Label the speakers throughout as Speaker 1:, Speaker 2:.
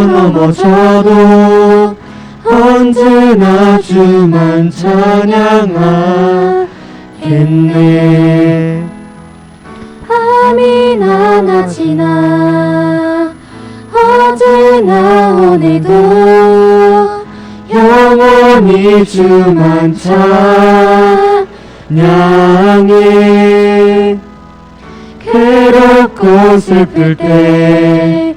Speaker 1: 넘어져도 언제나 주만 찬양하겠네.
Speaker 2: 밤이나 낮이나 어제나 오늘도
Speaker 1: 영원히 주만 찬양해. 괴롭고 슬플 때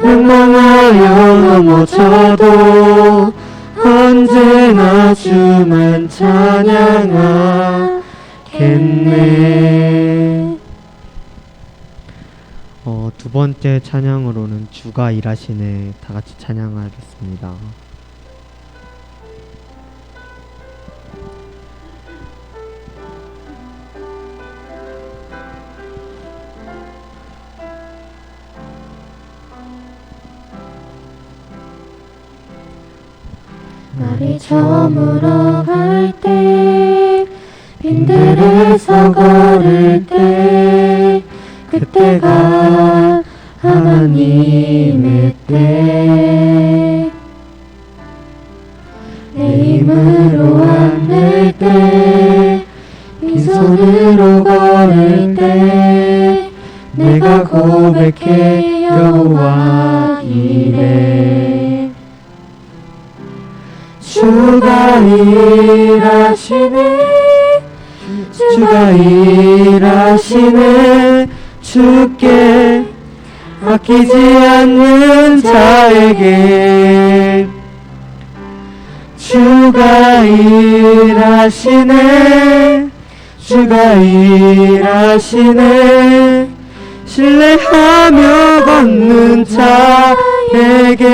Speaker 1: 낭망하여 넘어져도 언제나 주만 찬양하겠네. 두 번째 찬양으로는 주가 일하시네 다 같이 찬양하겠습니다.
Speaker 2: 날이 저물어 갈 때 빈들에서 걸을 때 그때가 하나님의 때. 내 힘으로 안 될 때 빈손으로 걸을 때 내가 고백해 여호와 이래.
Speaker 1: 주가 일하시네, 주가 일하시네. 주께 아끼지 않는 자에게 주가 일하시네, 주가 일하시네. 신뢰하며 걷는 자에게.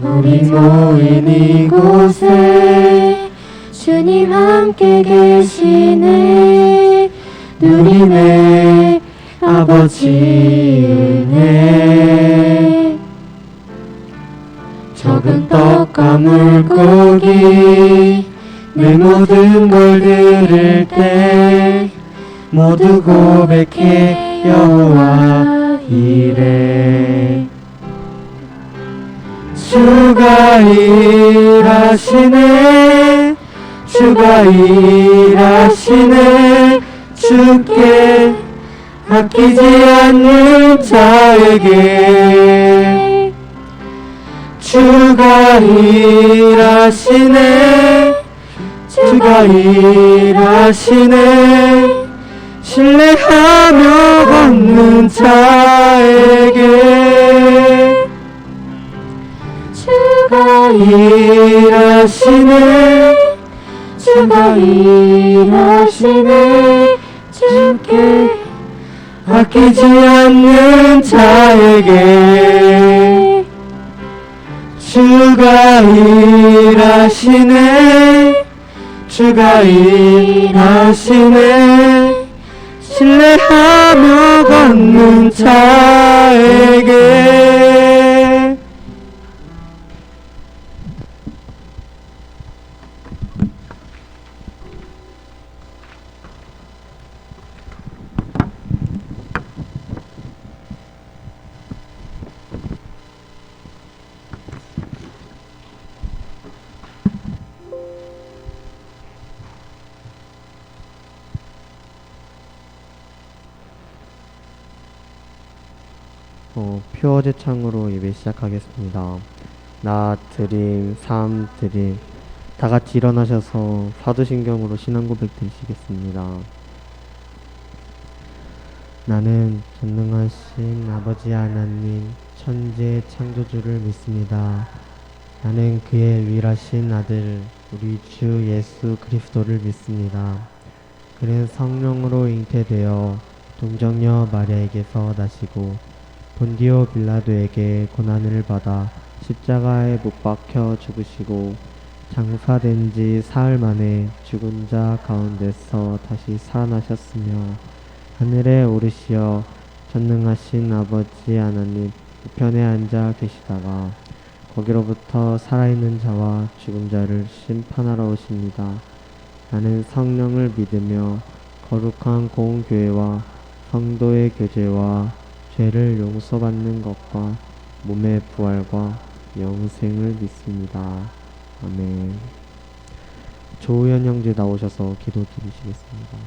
Speaker 2: 우리 모인 이곳에 주님 함께 계시네. 누리네 아버지 은혜. 적은 떡과 물고기 내 모든 걸 들을 때 모두 고백해 여호와 이래.
Speaker 1: 주가 일하시네, 주가 일하시네. 주께 아끼지 않는 자에게 주가 일하시네, 주가 일하시네. 신뢰하며 걷는 자에게
Speaker 2: 주가
Speaker 1: 일하시네,
Speaker 2: 주가 일하시네. 주께
Speaker 1: 아끼지 않는 자에게 주가 일하시네, 주가 일하시네. 신뢰하며 걷는 자에게. 퓨어제 창으로 예배 시작하겠습니다. 나 드림, 삶 드림. 다 같이 일어나셔서 사도신경으로 신앙 고백 드리시겠습니다. 나는 전능하신 아버지 하나님, 천지의 창조주를 믿습니다. 나는 그의 유일하신 아들, 우리 주 예수 그리스도를 믿습니다. 그는 성령으로 잉태되어 동정녀 마리아에게서 나시고 본디오 빌라도에게 고난을 받아 십자가에 못 박혀 죽으시고 장사된 지 사흘 만에 죽은 자 가운데서 다시 살아나셨으며 하늘에 오르시어 전능하신 아버지 하나님 우편에 앉아 계시다가 거기로부터 살아있는 자와 죽은 자를 심판하러 오십니다. 나는 성령을 믿으며 거룩한 공교회와 성도의 교제와 죄를 용서받는 것과 몸의 부활과 영생을 믿습니다. 아멘. 조우현 형제 나오셔서 기도드리시겠습니다.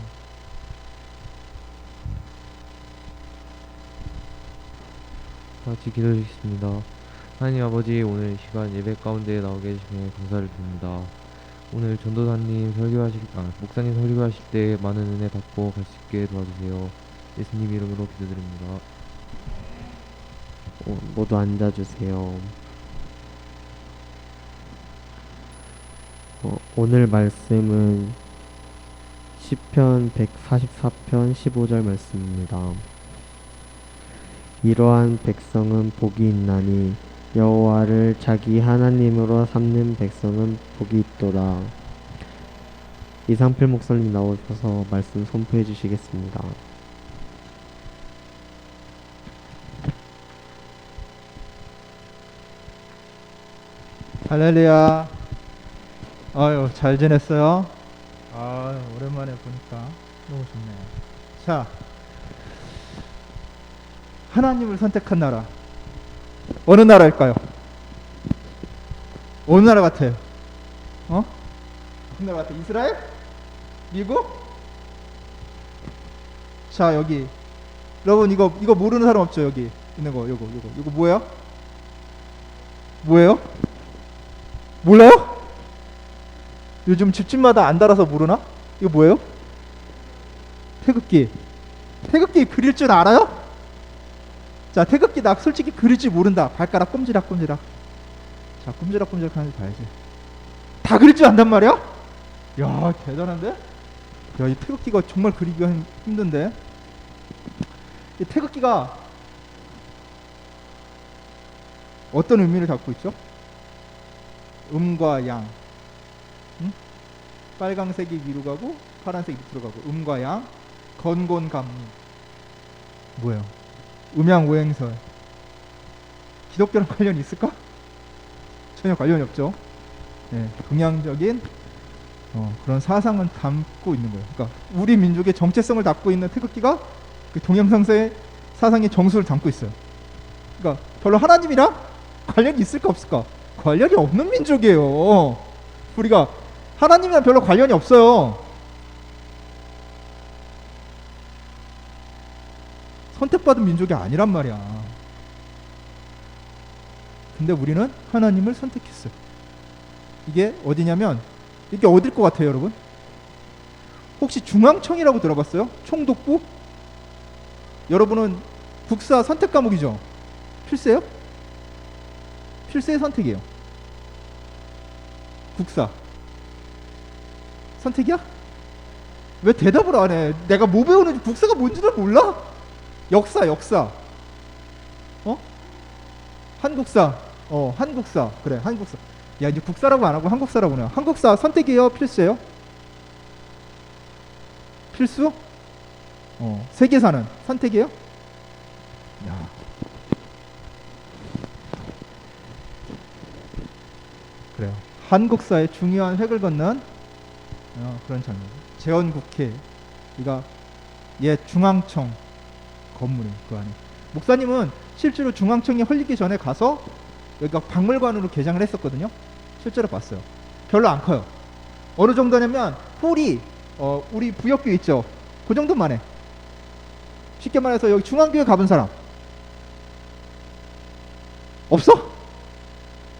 Speaker 3: 같이 기도드리겠습니다. 하나님 아버지, 오늘 이 시간 예배 가운데 나오게 해주시면 감사를 드립니다. 오늘 전도사님 목사님 설교하실 때 많은 은혜 받고 갈 수 있게 도와주세요. 예수님 이름으로 기도드립니다.
Speaker 1: 모두 앉아주세요. 오늘 말씀은 시편 144편 15절 말씀입니다. 이러한 백성은 복이 있나니 여호와를 자기 하나님으로 삼는 백성은 복이 있도다. 이상필 목사님 나오셔서 말씀 선포해 주시겠습니다.
Speaker 2: 할렐루야. 아유, 잘 지냈어요? 오랜만에 보니까 너무 좋네요. 자, 하나님을 선택한 나라, 어느 나라일까요? 어느 나라 같아요? 어느 나라 같아요? 이스라엘? 미국? 자, 여기 여러분, 이거 모르는 사람 없죠? 여기 있는 거, 이거 뭐예요? 뭐예요? 몰라요? 요즘 집집마다 안 달아서 모르나? 이거 뭐예요? 태극기. 태극기 그릴 줄 알아요? 자, 태극기 나 솔직히 그릴 줄 모른다. 발가락 꼼지락꼼지락. 자, 꼼지락꼼지락 하는지 봐야지. 다 그릴 줄 안단 말이야? 야, 대단한데? 야, 이 태극기가 정말 그리기가 힘든데. 이 태극기가 어떤 의미를 갖고 있죠? 음과 양. 응? 빨강색이 위로 가고 파란색이 밑으로 가고, 음과 양, 건곤감리. 뭐예요? 음양오행설. 기독교랑 관련이 있을까? 전혀 관련이 없죠. 네, 동양적인 그런 사상은 담고 있는 거예요. 그러니까 우리 민족의 정체성을 담고 있는 태극기가 그 동양상서의 사상의 정수를 담고 있어요. 그러니까 별로 하나님이랑 관련이 있을까 없을까? 관련이 없는 민족이에요. 우리가 하나님이랑 별로 관련이 없어요. 선택받은 민족이 아니란 말이야. 근데 우리는 하나님을 선택했어요. 이게 어디냐면, 이게 어딜 것 같아요, 여러분? 혹시 중앙청이라고 들어봤어요? 총독부? 여러분은 국사 선택 과목이죠? 필수예요? 필수의 선택이에요. 국사 선택이야? 왜 대답을 안 해? 내가 뭐 배우는지, 국사가 뭔지를 몰라? 역사. 한국사. 한국사. 그래, 한국사. 야, 이제 국사라고 안 하고 한국사라고 해. 한국사 선택이에요? 필수예요? 필수? 세계사는 선택이에요? 야. 그래요. 한국사의 중요한 획을 걷는 그런 장면. 재헌국회. 이가 옛 중앙청 건물이 그 안에. 목사님은 실제로 중앙청이 헐리기 전에 가서 여기가 박물관으로 개장을 했었거든요. 실제로 봤어요. 별로 안 커요. 어느 정도냐면 홀이 우리 부역교 있죠. 그 정도만 해. 쉽게 말해서 여기 중앙교회 가본 사람 없어?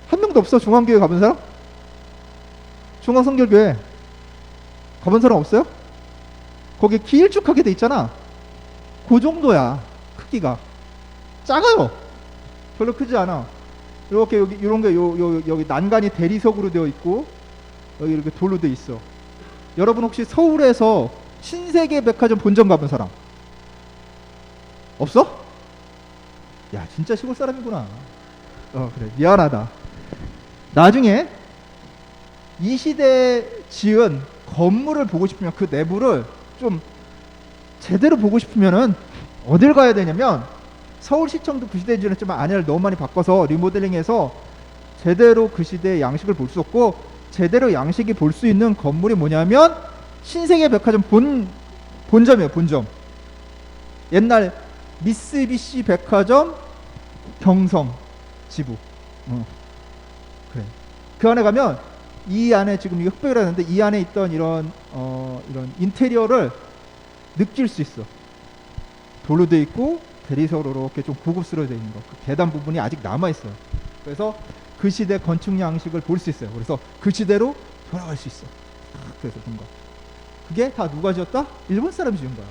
Speaker 2: 한 명도 없어? 중앙교회 가본 사람? 중앙성결교회 가본 사람 없어요? 거기 길쭉하게 돼 있잖아. 그 정도야. 크기가 작아요. 별로 크지 않아. 이렇게 여기 이런 게 여기 난간이 대리석으로 되어 있고, 여기 이렇게 돌로 돼 있어. 여러분 혹시 서울에서 신세계 백화점 본점 가본 사람 없어? 야, 진짜 시골 사람이구나. 그래, 미안하다. 나중에 이 시대에 지은 건물을 보고 싶으면, 그 내부를 좀 제대로 보고 싶으면은 어딜 가야 되냐면, 서울시청도 그 시대에 지었지만 안에를 너무 많이 바꿔서 리모델링해서 제대로 그 시대의 양식을 볼 수 없고, 제대로 양식이 볼 수 있는 건물이 뭐냐면 신세계 백화점 본점이에요. 본점. 옛날 미쓰비시 백화점 경성 지부. 그래. 그 안에 가면 이 안에 지금 이게 흑백이라는데 이 안에 있던 이런 인테리어를 느낄 수 있어. 돌로 돼 있고 대리석으로 이렇게 좀 고급스러워져 있는 거. 그 계단 부분이 아직 남아 있어요. 그래서 그 시대 건축 양식을 볼 수 있어요. 그래서 그 시대로 돌아갈 수 있어. 그래서 본 거. 그게 다 누가 지었다? 일본 사람이 지은 거야.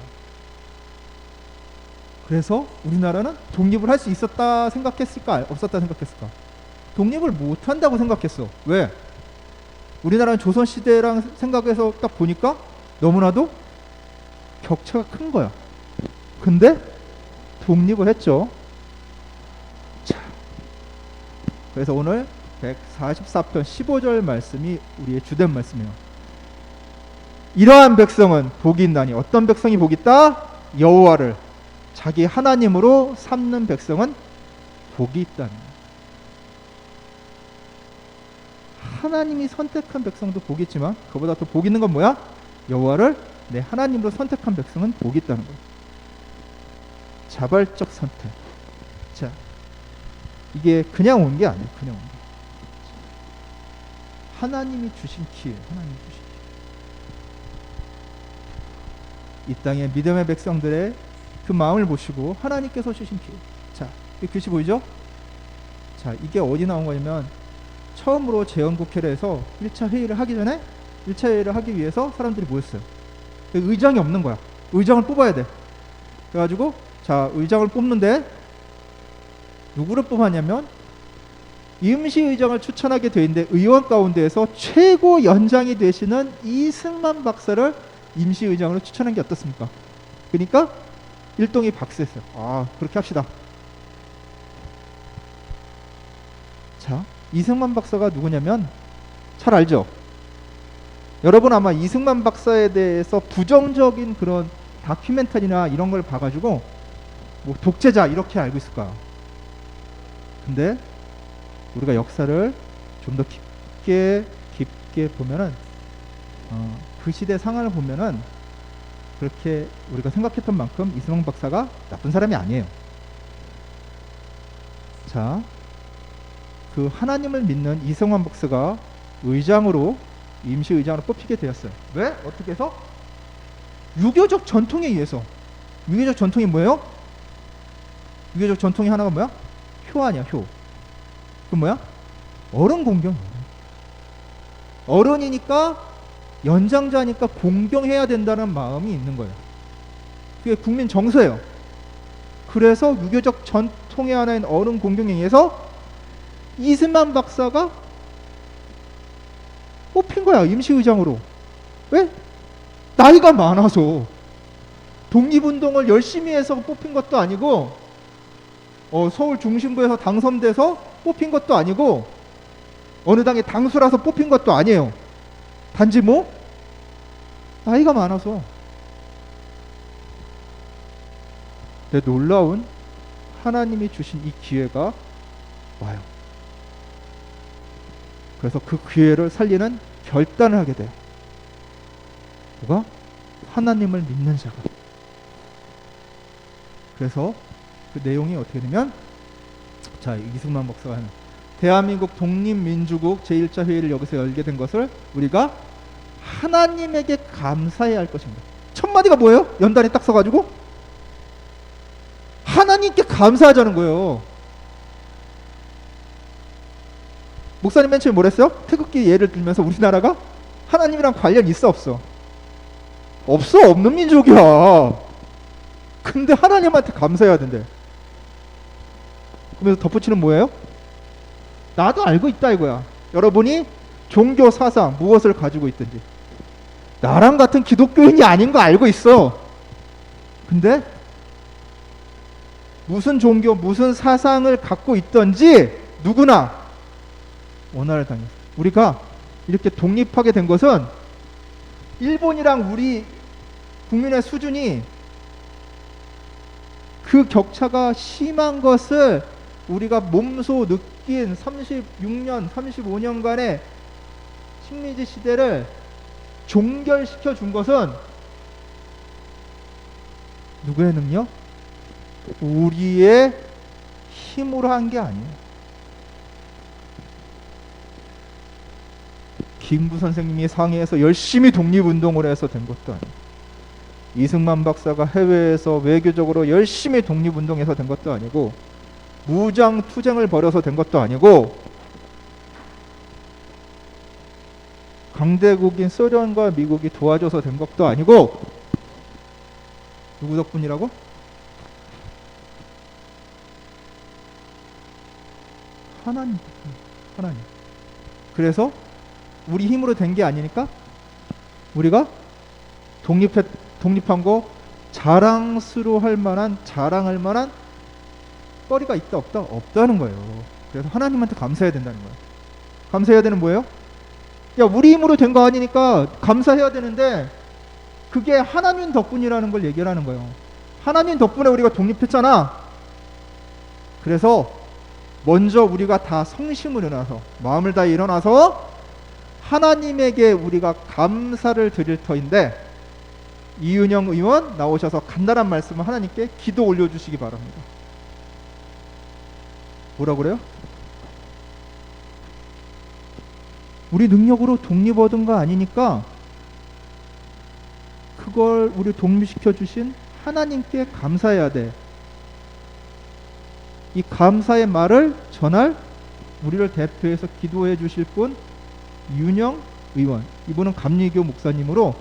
Speaker 2: 그래서 우리나라는 독립을 할 수 있었다 생각했을까? 없었다 생각했을까? 독립을 못 한다고 생각했어. 왜? 우리나라는 조선시대랑 생각해서 딱 보니까 너무나도 격차가 큰 거야. 근데 독립을 했죠. 자, 그래서 오늘 144편 15절 말씀이 우리의 주된 말씀이에요. 이러한 백성은 복이 있나니. 어떤 백성이 복이 있다? 여호와를 자기 하나님으로 삼는 백성은 복이 있다는 거예요. 하나님이 선택한 백성도 복이 있지만 그보다 더 복 있는 건 뭐야? 여호와를 내 하나님으로 선택한 백성은 복이 있다는 거예요. 자발적 선택. 자, 이게 그냥 온 게 아니에요. 그냥 온 게. 하나님이 주신 기회. 하나님이 주신 기회. 이 땅의 믿음의 백성들의 그 마음을 보시고 하나님께서 주신 기회. 자, 이 글씨 보이죠? 자, 이게 어디 나온 거냐면 처음으로 재헌국회에서 1차 회의를 하기 전에 1차 회의를 하기 위해서 사람들이 모였어요. 의장이 없는 거야. 의장을 뽑아야 돼. 그래가지고 자, 의장을 뽑는데 누구를 뽑았냐면 임시의장을 추천하게 돼 있는데 의원 가운데에서 최고 연장이 되시는 이승만 박사를 임시의장으로 추천한 게 어떻습니까? 그러니까 일동이 박수했어요. 아, 그렇게 합시다. 자, 이승만 박사가 누구냐면 잘 알죠? 여러분 아마 이승만 박사에 대해서 부정적인 그런 다큐멘터리나 이런 걸 봐가지고 뭐 독재자 이렇게 알고 있을 거야. 근데 우리가 역사를 좀 더 깊게 보면은 그 시대 상황을 보면은 그렇게 우리가 생각했던 만큼 이승만 박사가 나쁜 사람이 아니에요. 자, 그 하나님을 믿는 이승만 박사가 의장으로 임시의장으로 뽑히게 되었어요. 왜? 어떻게 해서? 유교적 전통에 의해서. 유교적 전통이 뭐예요? 유교적 전통이 하나가 뭐야? 효 아니야, 효. 그 뭐야? 어른 공경. 어른이니까 연장자니까 공경해야 된다는 마음이 있는 거예요. 그게 국민 정서예요. 그래서 유교적 전통의 하나인 어른 공경에 의해서 이승만 박사가 뽑힌 거야, 임시의장으로. 왜? 나이가 많아서. 독립운동을 열심히 해서 뽑힌 것도 아니고 서울 중심부에서 당선돼서 뽑힌 것도 아니고 어느 당의 당수라서 뽑힌 것도 아니에요. 단지 뭐? 나이가 많아서. 근데 놀라운 하나님이 주신 이 기회가 와요. 그래서 그 기회를 살리는 결단을 하게 돼요. 누가? 하나님을 믿는 자가. 그래서 그 내용이 어떻게 되면, 자, 이승만 박사가 하는 대한민국 독립민주국 제1차 회의를 여기서 열게 된 것을 우리가 하나님에게 감사해야 할 것입니다. 첫 마디가 뭐예요? 연단에 딱 써가지고 하나님께 감사하자는 거예요. 목사님 맨 처음에 뭐랬어요? 태극기 예를 들면서 우리나라가 하나님이랑 관련 있어 없어? 없어. 없는 민족이야. 근데 하나님한테 감사해야 된대. 그러면서 덧붙이는 뭐예요? 나도 알고 있다 이거야. 여러분이 종교 사상 무엇을 가지고 있든지 나랑 같은 기독교인이 아닌 거 알고 있어. 근데 무슨 종교 무슨 사상을 갖고 있든지 누구나 원한을 당했어. 우리가 이렇게 독립하게 된 것은 일본이랑 우리 국민의 수준이 그 격차가 심한 것을 우리가 몸소 느낀 36년, 35년간의 식민지 시대를 종결시켜 준 것은 누구의 능력? 우리의 힘으로 한 게 아니에요. 김구 선생님이 상해에서 열심히 독립운동을 해서 된 것도 아니고, 이승만 박사가 해외에서 외교적으로 열심히 독립운동해서 된 것도 아니고, 무장 투쟁을 벌여서 된 것도 아니고, 강대국인 소련과 미국이 도와줘서 된 것도 아니고, 누구 덕분이라고? 하나님 덕분. 하나님. 그래서 우리 힘으로 된 게 아니니까 우리가 독립한 거 자랑할 만한 거리가 있다 없다? 없다는 거예요. 그래서 하나님한테 감사해야 된다는 거예요. 감사해야 되는 뭐예요? 야, 우리 힘으로 된 거 아니니까 감사해야 되는데, 그게 하나님 덕분이라는 걸 얘기하는 거예요. 하나님 덕분에 우리가 독립했잖아. 그래서 먼저 우리가 다 성심을 일어나서, 마음을 다 일어나서 하나님에게 우리가 감사를 드릴 터인데, 이은영 의원 나오셔서 간단한 말씀을 하나님께 기도 올려주시기 바랍니다. 뭐라 그래요? 우리 능력으로 독립 얻은 거 아니니까 그걸 우리 독립시켜 주신 하나님께 감사해야 돼. 이 감사의 말을 전할 우리를 대표해서 기도해 주실 분, 윤영 의원. 이분은 감리교 목사님으로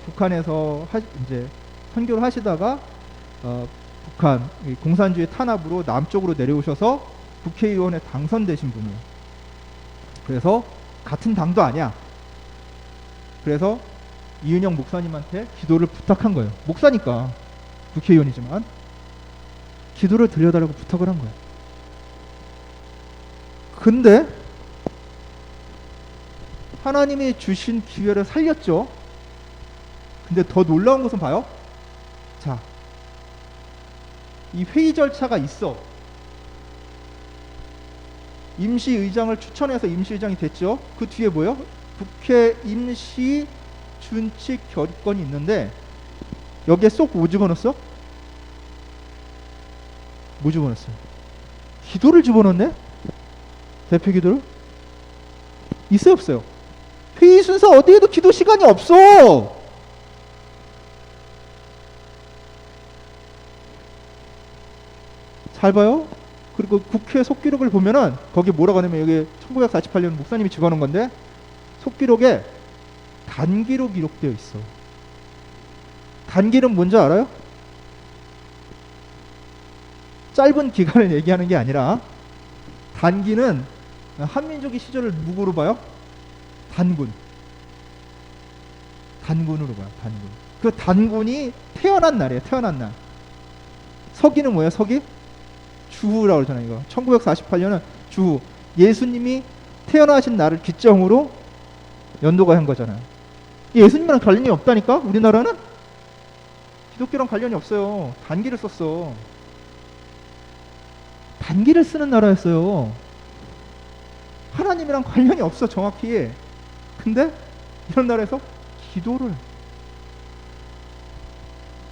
Speaker 2: 북한에서 이제 선교를 하시다가 북한 공산주의 탄압으로 남쪽으로 내려오셔서 국회의원에 당선되신 분이에요. 그래서 같은 당도 아니야. 그래서 이은영 목사님한테 기도를 부탁한 거예요. 목사니까, 국회의원이지만 기도를 드려달라고 부탁을 한 거예요. 근데 하나님이 주신 기회를 살렸죠. 근데 더 놀라운 것은 봐요. 자, 이 회의 절차가 있어. 임시의장을 추천해서 임시의장이 됐죠. 그 뒤에 뭐예요? 국회 임시 준칙 결의권이 있는데, 여기에 쏙 뭐 집어넣었어? 뭐 집어넣었어요? 기도를 집어넣네? 대표 기도를? 있어요 없어요? 회의 순서 어디에도 기도 시간이 없어. 잘 봐요. 그리고 국회 속기록을 보면은 거기 뭐라고 하냐면, 여기 1948년 목사님이 집어넣은 건데, 속기록에 단기로 기록되어 있어. 단기는 뭔지 알아요? 짧은 기간을 얘기하는 게 아니라, 단기는 한민족의 시절을 누구로 봐요? 단군으로 봐요. 단군. 그 단군이 태어난 날이에요. 태어난 날. 서기는 뭐예요? 서기? 주후라고 그러잖아요. 이거 1948년은 주후, 예수님이 태어나신 날을 기점으로 연도가 한 거잖아요. 예수님이랑 관련이 없다니까. 우리나라는 기독교랑 관련이 없어요. 단기를 썼어. 단기를 쓰는 나라였어요. 하나님이랑 관련이 없어, 정확히. 근데 이런 나라에서 기도를,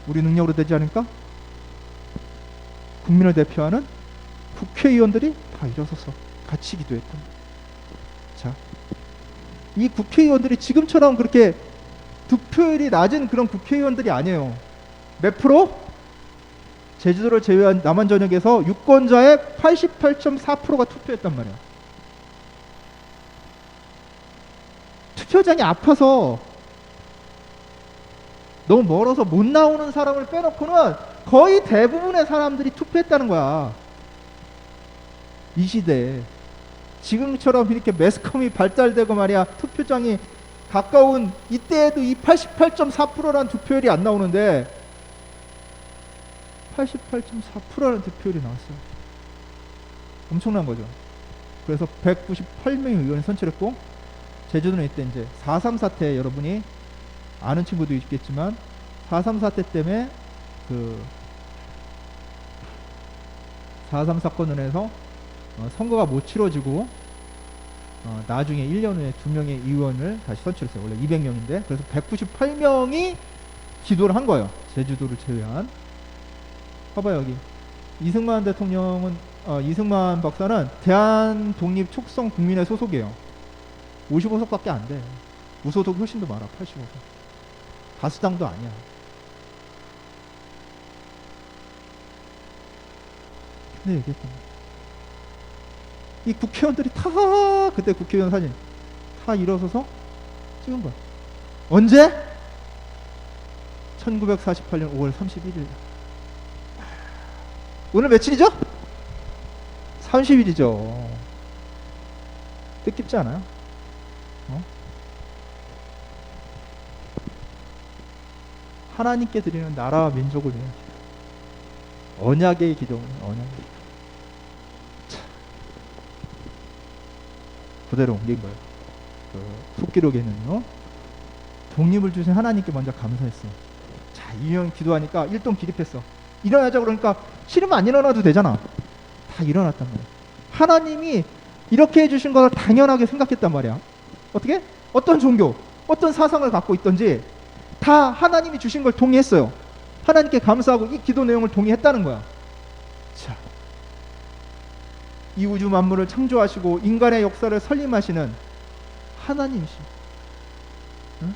Speaker 2: 우리 능력으로 되지 않을까? 국민을 대표하는 국회의원들이 다 일어서서 같이 기도했던. 자, 이 국회의원들이 지금처럼 그렇게 득표율이 낮은 그런 국회의원들이 아니에요. 몇 프로? 제주도를 제외한 남한 전역에서 유권자의 88.4%가 투표했단 말이야. 투표장이 아파서, 너무 멀어서 못 나오는 사람을 빼놓고는 거의 대부분의 사람들이 투표했다는 거야. 이 시대에. 지금처럼 이렇게 매스컴이 발달되고 말이야, 투표장이 가까운 이때에도 이 88.4%라는 투표율이 안 나오는데 88.4%라는 투표율이 나왔어요. 엄청난 거죠. 그래서 198명의 의원이 선출했고, 제주도는 이때 이제 4.3 사태, 여러분이 아는 친구도 있겠지만 4.3 사태 때문에 그 4.3 사건으로 해서 선거가 못 치러지고, 나중에 1년 후에 2명의 의원을 다시 선출했어요. 원래 200명인데 그래서 198명이 기도를 한 거예요. 제주도를 제외한. 봐봐요, 여기 이승만 대통령은 이승만 박사는 대한독립촉성국민회 소속이에요. 55석밖에 안 돼. 무소속 훨씬 더 많아. 85석. 다수당도 아니야. 근데 얘기했던 거야. 이 국회의원들이 다 그때 국회의원 사진 다 일어서서 찍은 거야. 언제? 1948년 5월 31일. 오늘 며칠이죠? 30일이죠. 뜻깊지 않아요? 하나님께 드리는 나라와 민족을 위한 기도. 언약의 기도는 언약. 그대로 옮긴 거예요. 속기록에는요. 독립을 주신 하나님께 먼저 감사했어요. 자, 이형 기도하니까 일동 기립했어. 일어나자 그러니까 싫으면 안 일어나도 되잖아. 다 일어났단 말이야. 하나님이 이렇게 해주신 걸 당연하게 생각했단 말이야. 어떻게? 어떤 종교, 어떤 사상을 갖고 있던지 다 하나님이 주신 걸 동의했어요. 하나님께 감사하고 이 기도 내용을 동의했다는 거야. 자, 이 우주 만물을 창조하시고 인간의 역사를 설림하시는 하나님이십니다. 응?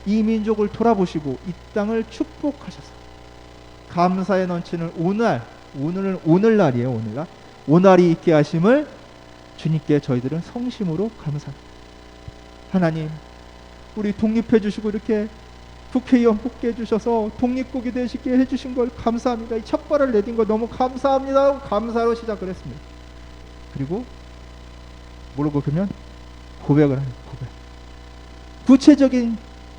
Speaker 2: 이 민족을 돌아보시고 이 땅을 축복하셔서 감사에 넘치는 오늘은 오늘날이에요. 오늘이 있게 하심을 주님께 저희들은 성심으로 감사합니다. 하나님, 우리 독립해 주시고 이렇게 국회의원 뽑게 해주셔서 독립국이 되시게 해주신 걸 감사합니다. 이 첫 발을 내딘 거 너무 감사합니다. 감사로 시작을 했습니다. 그리고 뭐라고 그러면 고백을 하는 고백. 구체적인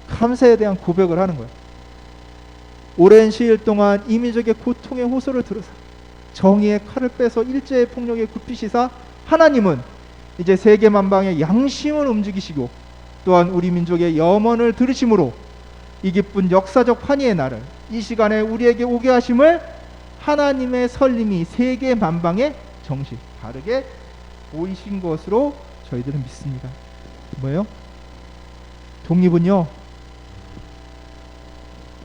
Speaker 2: 감사에 대한 고백을 하는 거예요. 오랜 시일 동안 이 민족의 고통의 호소를 들으사 정의의 칼을 빼서 일제의 폭력에 굽히시사 하나님은 이제 세계 만방의 양심을 움직이시고 또한 우리 민족의 염원을 들으심으로 이 기쁜 역사적 환희의 날을 이 시간에 우리에게 오게 하심을 하나님의 설림이 세계 만방에 정식 바르게 보이신 것으로 저희들은 믿습니다. 뭐예요? 독립은요,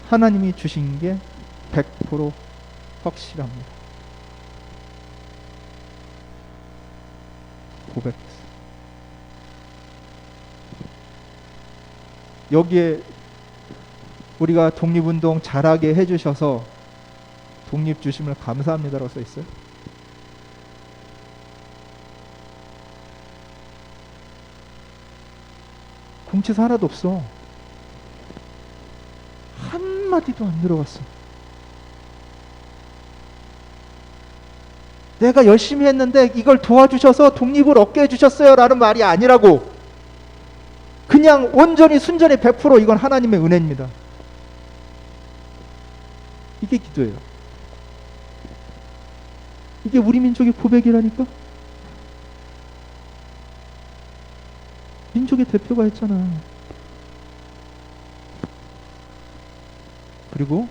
Speaker 2: 하나님이 주신 게 100% 확실합니다. 고백했어요. 여기에 우리가 독립운동 잘하게 해주셔서 독립 주심을 감사합니다라고 써 있어요. 공치사 하나도 없어. 한마디도 안 들어갔어. 내가 열심히 했는데 이걸 도와주셔서 독립을 얻게 해주셨어요 라는 말이 아니라고. 그냥 온전히 순전히 100% 이건 하나님의 은혜입니다. 이게 기도예요. 이게 우리 민족의 고백이라니까. 민족의 대표가 했잖아. 그리고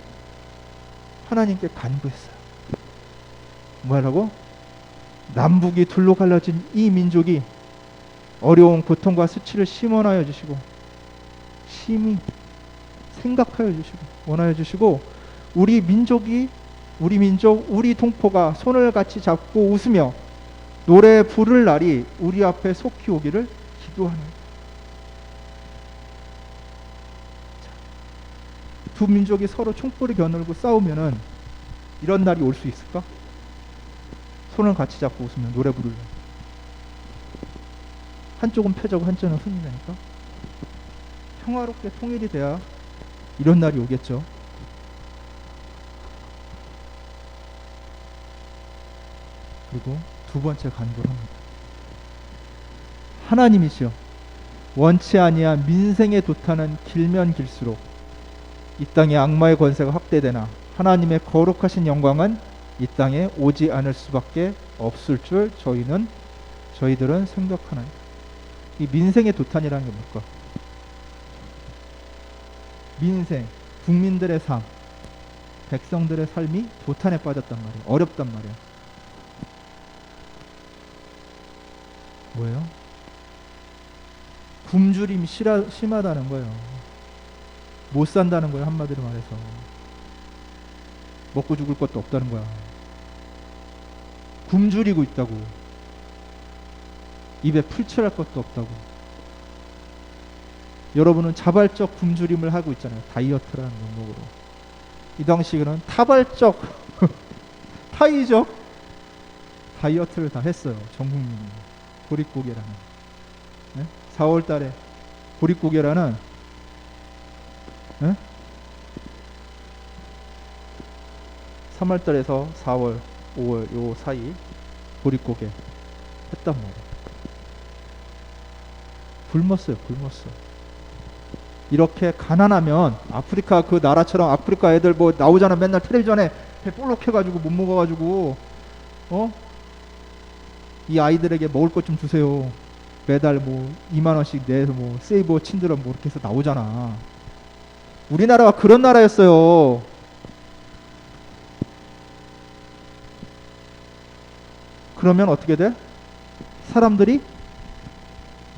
Speaker 2: 하나님께 간구했어요. 뭐라고? 남북이 둘로 갈라진 이 민족이 어려운 고통과 수치를 심원하여 주시고 심히 생각하여 주시고 원하여 주시고 우리 민족, 우리 동포가 손을 같이 잡고 웃으며 노래 부를 날이 우리 앞에 속히 오기를 기도하는. 두 민족이 서로 총불을 겨누고 싸우면은 이런 날이 올 수 있을까? 손을 같이 잡고 웃으면 노래 부를래. 한쪽은 패자고 한쪽은 승리 되니까 평화롭게 통일이 돼야 이런 날이 오겠죠. 그리고 두 번째 간구를 합니다. 하나님이시여, 원치 아니한 민생의 도탄은 길면 길수록 이 땅의 악마의 권세가 확대되나 하나님의 거룩하신 영광은 이 땅에 오지 않을 수밖에 없을 줄 저희들은 생각하나이다. 이 민생의 도탄이라는 게 뭘까? 민생, 국민들의 삶, 백성들의 삶이 도탄에 빠졌단 말이에요. 어렵단 말이에요. 뭐예요? 굶주림이 심하다는 거예요. 못 산다는 거예요. 한마디로 말해서. 먹고 죽을 것도 없다는 거야. 굶주리고 있다고. 입에 풀칠할 것도 없다고. 여러분은 자발적 굶주림을 하고 있잖아요. 다이어트라는 명목으로. 이 당시에는 타발적 타이적 다이어트를 다 했어요. 전 국민이. 보릿고개라는. 네? 4월 달에 보릿고개라는, 네? 3월 달에서 4월, 5월 요 사이 보릿고개 했단 말이에요. 굶었어요. 굶었어. 이렇게 가난하면 아프리카 그 나라처럼 아프리카 애들 뭐 나오잖아. 맨날 텔레비전에 배 볼록해가지고 못 먹어가지고 이 아이들에게 먹을 것 좀 주세요. 매달 뭐 2만 원씩 내서 뭐 세이버 친드럼 뭐 이렇게 해서 나오잖아. 우리나라가 그런 나라였어요. 그러면 어떻게 돼? 사람들이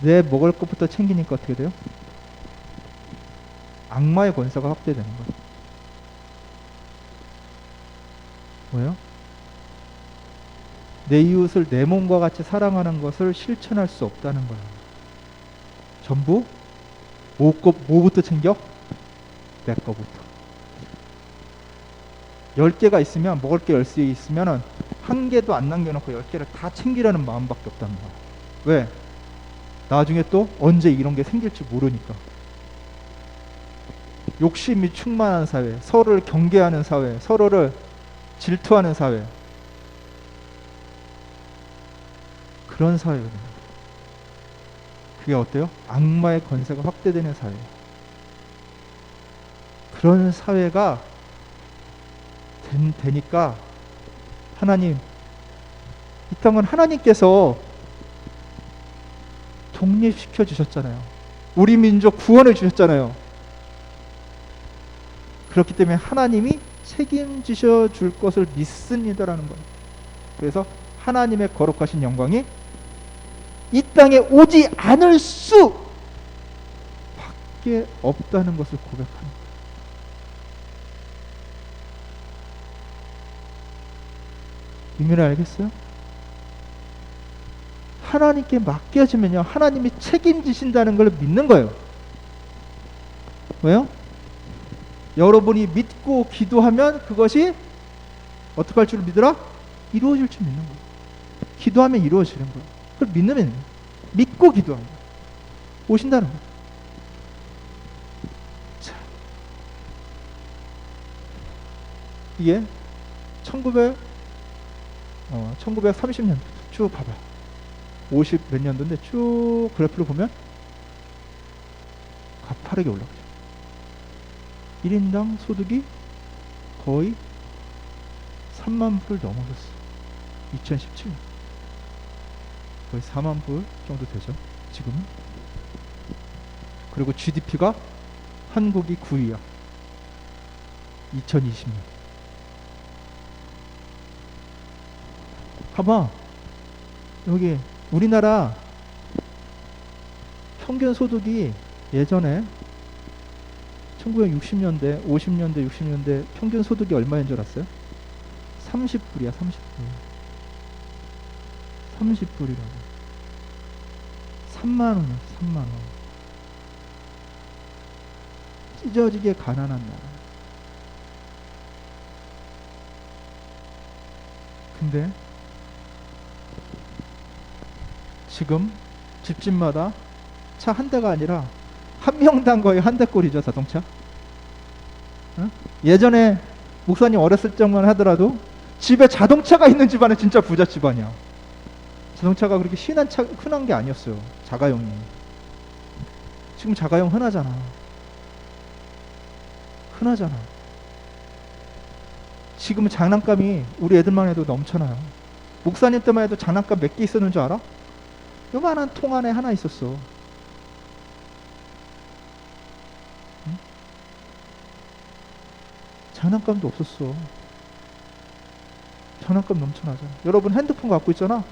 Speaker 2: 내 먹을 것부터 챙기니까 어떻게 돼요? 악마의 권세가 확대되는 거예요. 뭐예요? 내 이웃을 내 몸과 같이 사랑하는 것을 실천할 수 없다는 거예요. 전부 뭐부터 챙겨? 내 거부터. 10개가 있으면 먹을 게 10개 있으면 한 개도 안 남겨놓고 10개를 다 챙기려는 마음밖에 없다는 거예요. 왜? 나중에 또 언제 이런 게 생길지 모르니까. 욕심이 충만한 사회, 서로를 경계하는 사회, 서로를 질투하는 사회, 그런 사회거든요. 그게 어때요? 악마의 권세가 확대되는 사회. 그런 사회가 되니까 하나님, 이 땅은 하나님께서 독립시켜 주셨잖아요. 우리 민족 구원해 주셨잖아요. 그렇기 때문에 하나님이 책임지셔 줄 것을 믿습니다라는 거예요. 그래서 하나님의 거룩하신 영광이 이 땅에 오지 않을 수 밖에 없다는 것을 고백하는 거예요. 의미를 알겠어요? 하나님께 맡겨지면요, 하나님이 책임지신다는 걸 믿는 거예요. 왜요? 여러분이 믿고 기도하면 그것이 어떻게 할 줄 믿으라? 이루어질 줄 믿는 거예요. 기도하면 이루어지는 거예요. 그걸 믿으면 믿고 기도하면 오신다는 거예요. 자, 이게 1930년도 쭉 봐봐. 50 몇 년도인데 쭉 그래프를 보면 가파르게 올라가죠. 1인당 소득이 거의 3만 불을 넘어섰어. 2017년 거의 4만 불 정도 되죠, 지금은. 그리고 GDP가 한국이 9위야. 2020년. 봐봐. 여기 우리나라 평균 소득이 예전에 1960년대, 50년대, 60년대 평균 소득이 얼마인 줄 알았어요? 30불이야, 30불. 30불이라고. 3만 원이야, 3만 원. 찢어지게 가난한 나라. 근데 지금 집집마다 차 한 대가 아니라 한 명당 거의 한 대꼴이죠, 자동차. 어? 예전에 목사님 어렸을 적만 하더라도 집에 자동차가 있는 집안은 진짜 부자 집안이야. 자동차가 그렇게 흔한 게 아니었어요. 자가용이. 지금 자가용 흔하잖아. 흔하잖아. 지금은 장난감이 우리 애들만 해도 넘쳐나요. 목사님 때만 해도 장난감 몇 개 있었는 줄 알아? 요만한 통 안에 하나 있었어. 응? 장난감도 없었어. 장난감 넘쳐나잖아. 여러분 핸드폰 갖고 있잖아.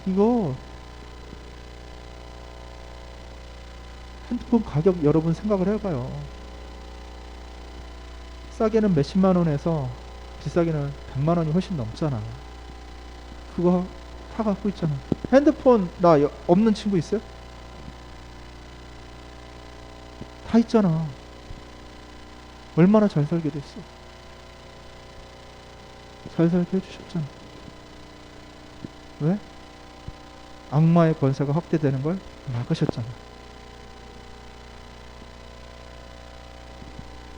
Speaker 2: 이거 핸드폰 가격 여러분 생각을 해봐요. 싸게는 몇십만 원에서 비싸게는 100만 원이 훨씬 넘잖아. 그거 다 갖고 있잖아. 핸드폰 없는 친구 있어요? 다 있잖아. 얼마나 잘 살게 됐어. 잘 살게 해주셨잖아. 왜? 악마의 권세가 확대되는 걸 막으셨잖아.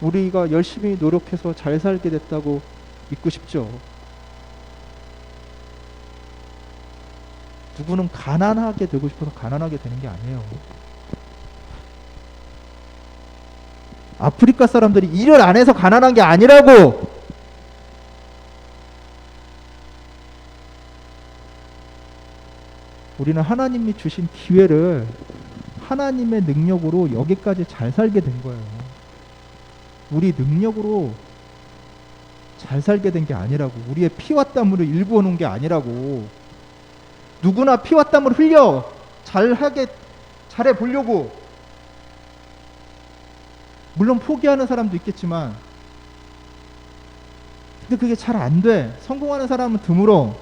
Speaker 2: 우리가 열심히 노력해서 잘 살게 됐다고 믿고 싶죠. 누구는 가난하게 되고 싶어서 가난하게 되는 게 아니에요. 아프리카 사람들이 일을 안 해서 가난한 게 아니라고. 우리는 하나님이 주신 기회를 하나님의 능력으로 여기까지 잘 살게 된 거예요. 우리 능력으로 잘 살게 된 게 아니라고. 우리의 피와 땀으로 일부어 놓은 게 아니라고. 누구나 피와 땀을 흘려 잘해 보려고. 물론 포기하는 사람도 있겠지만, 근데 그게 잘 안 돼. 성공하는 사람은 드물어.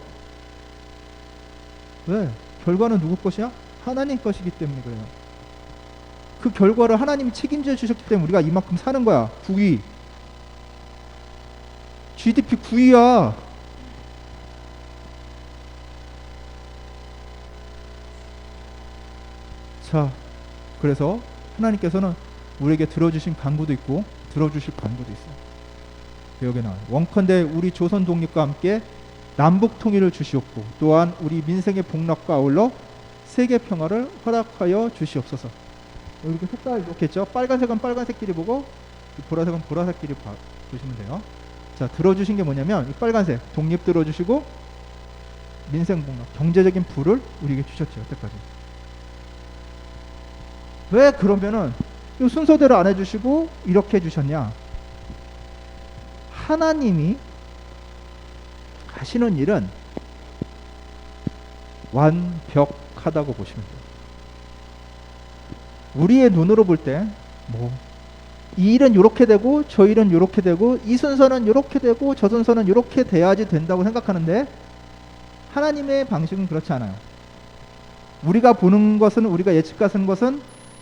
Speaker 2: 왜? 결과는 누구 것이야? 하나님 것이기 때문에 그래요. 그 결과를 하나님이 책임져 주셨기 때문에 우리가 이만큼 사는 거야. 9위. GDP 9위야. 자, 그래서 하나님께서는 우리에게 들어주신 간구도 있고 들어주실 간구도 있어. 여기 나와요. 원컨대 우리 조선 독립과 함께 남북 통일을 주시옵고 또한 우리 민생의 복락과 아울러 세계 평화를 허락하여 주시옵소서. 이렇게 색깔 이렇겠죠. 빨간색은 빨간색끼리 보고 보라색은 보라색끼리 보시면 돼요. 자, 들어주신 게 뭐냐면 이 빨간색 독립 들어주시고 민생 복락 경제적인 부를 우리에게 주셨죠. 여태까지. 왜 그러면은 이 순서대로 안 해주시고 이렇게 해주셨냐? 하나님이 하시는 일은 완벽하다고 보시면 돼요. 우리의 눈으로 볼 때 이 일은 이렇게 되고 저 일은 이렇게 되고 이 순서는 이렇게 되고 저 순서는 이렇게 돼야지 된다고 생각하는데 하나님의 방식은 그렇지 않아요. 우리가 보는 것은, 우리가 예측하는 것은,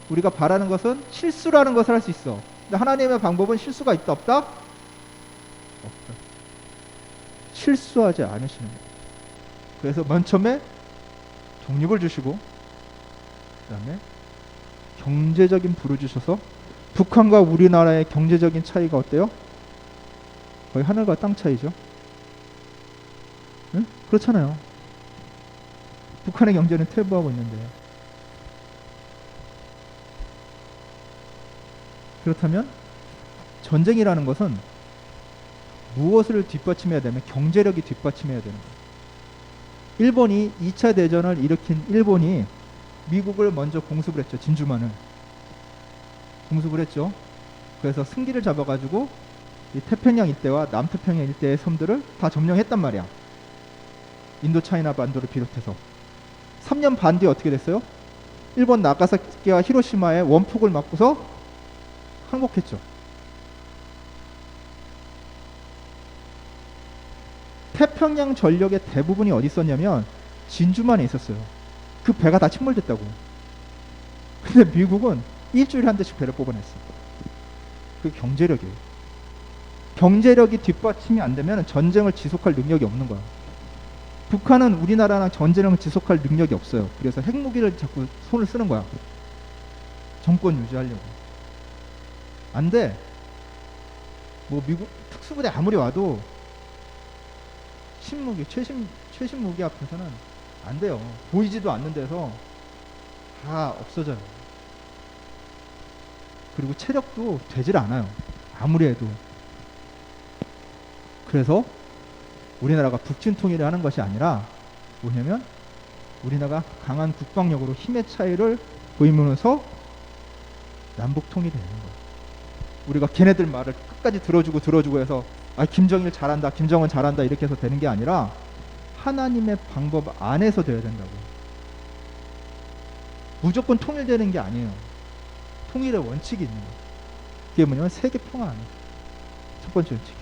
Speaker 2: 우리가 바라는 것은 실수라는 것을 할 수 있어. 근데 하나님의 방법은 실수가 있다 없다? 없다. 실수하지 않으시는 거예요. 그래서 맨 처음에 독립을 주시고 그 다음에 경제적인 부를 주셔서 북한과 우리나라의 경제적인 차이가 어때요? 거의 하늘과 땅 차이죠. 응? 그렇잖아요. 북한의 경제는 퇴보하고 있는데. 그렇다면 전쟁이라는 것은 무엇을 뒷받침해야 되면 경제력이 뒷받침해야 되는 거예요. 일본이 2차 대전을 일으킨 일본이 미국을 먼저 공습을 했죠. 진주만을 공습을 했죠. 그래서 승기를 잡아가지고 이 태평양 일대와 남태평양 일대의 섬들을 다 점령했단 말이야. 인도차이나 반도를 비롯해서. 3년 반 뒤에 어떻게 됐어요? 일본 나가사키와 히로시마에 원폭을 맞고서 항복했죠. 태평양 전력의 대부분이 어디 있었냐면 진주만에 있었어요. 그 배가 다 침몰됐다고. 근데 미국은 일주일에 한 대씩 배를 뽑아냈어. 그게 경제력이에요. 경제력이 뒷받침이 안 되면 전쟁을 지속할 능력이 없는 거야. 북한은 우리나라랑 전쟁을 지속할 능력이 없어요. 그래서 핵무기를 자꾸 손을 쓰는 거야. 정권 유지하려고. 안 돼. 뭐 미국 특수부대 아무리 와도 신무기, 최신 무기 앞에서는 안 돼요. 보이지도 않는 데서 다 없어져요. 그리고 체력도 되질 않아요. 아무리 해도. 그래서 우리나라가 북진 통일을 하는 것이 아니라 뭐냐면 우리나라가 강한 국방력으로 힘의 차이를 보이면서 남북 통일이 되는 거예요. 우리가 걔네들 말을 끝까지 들어주고 해서 김정일 잘한다, 김정은 잘한다 이렇게 해서 되는 게 아니라 하나님의 방법 안에서 돼야 된다고. 무조건 통일되는 게 아니에요. 통일의 원칙이 있는 거예요. 그게 뭐냐면 세계 평화 안에. 첫 번째 원칙.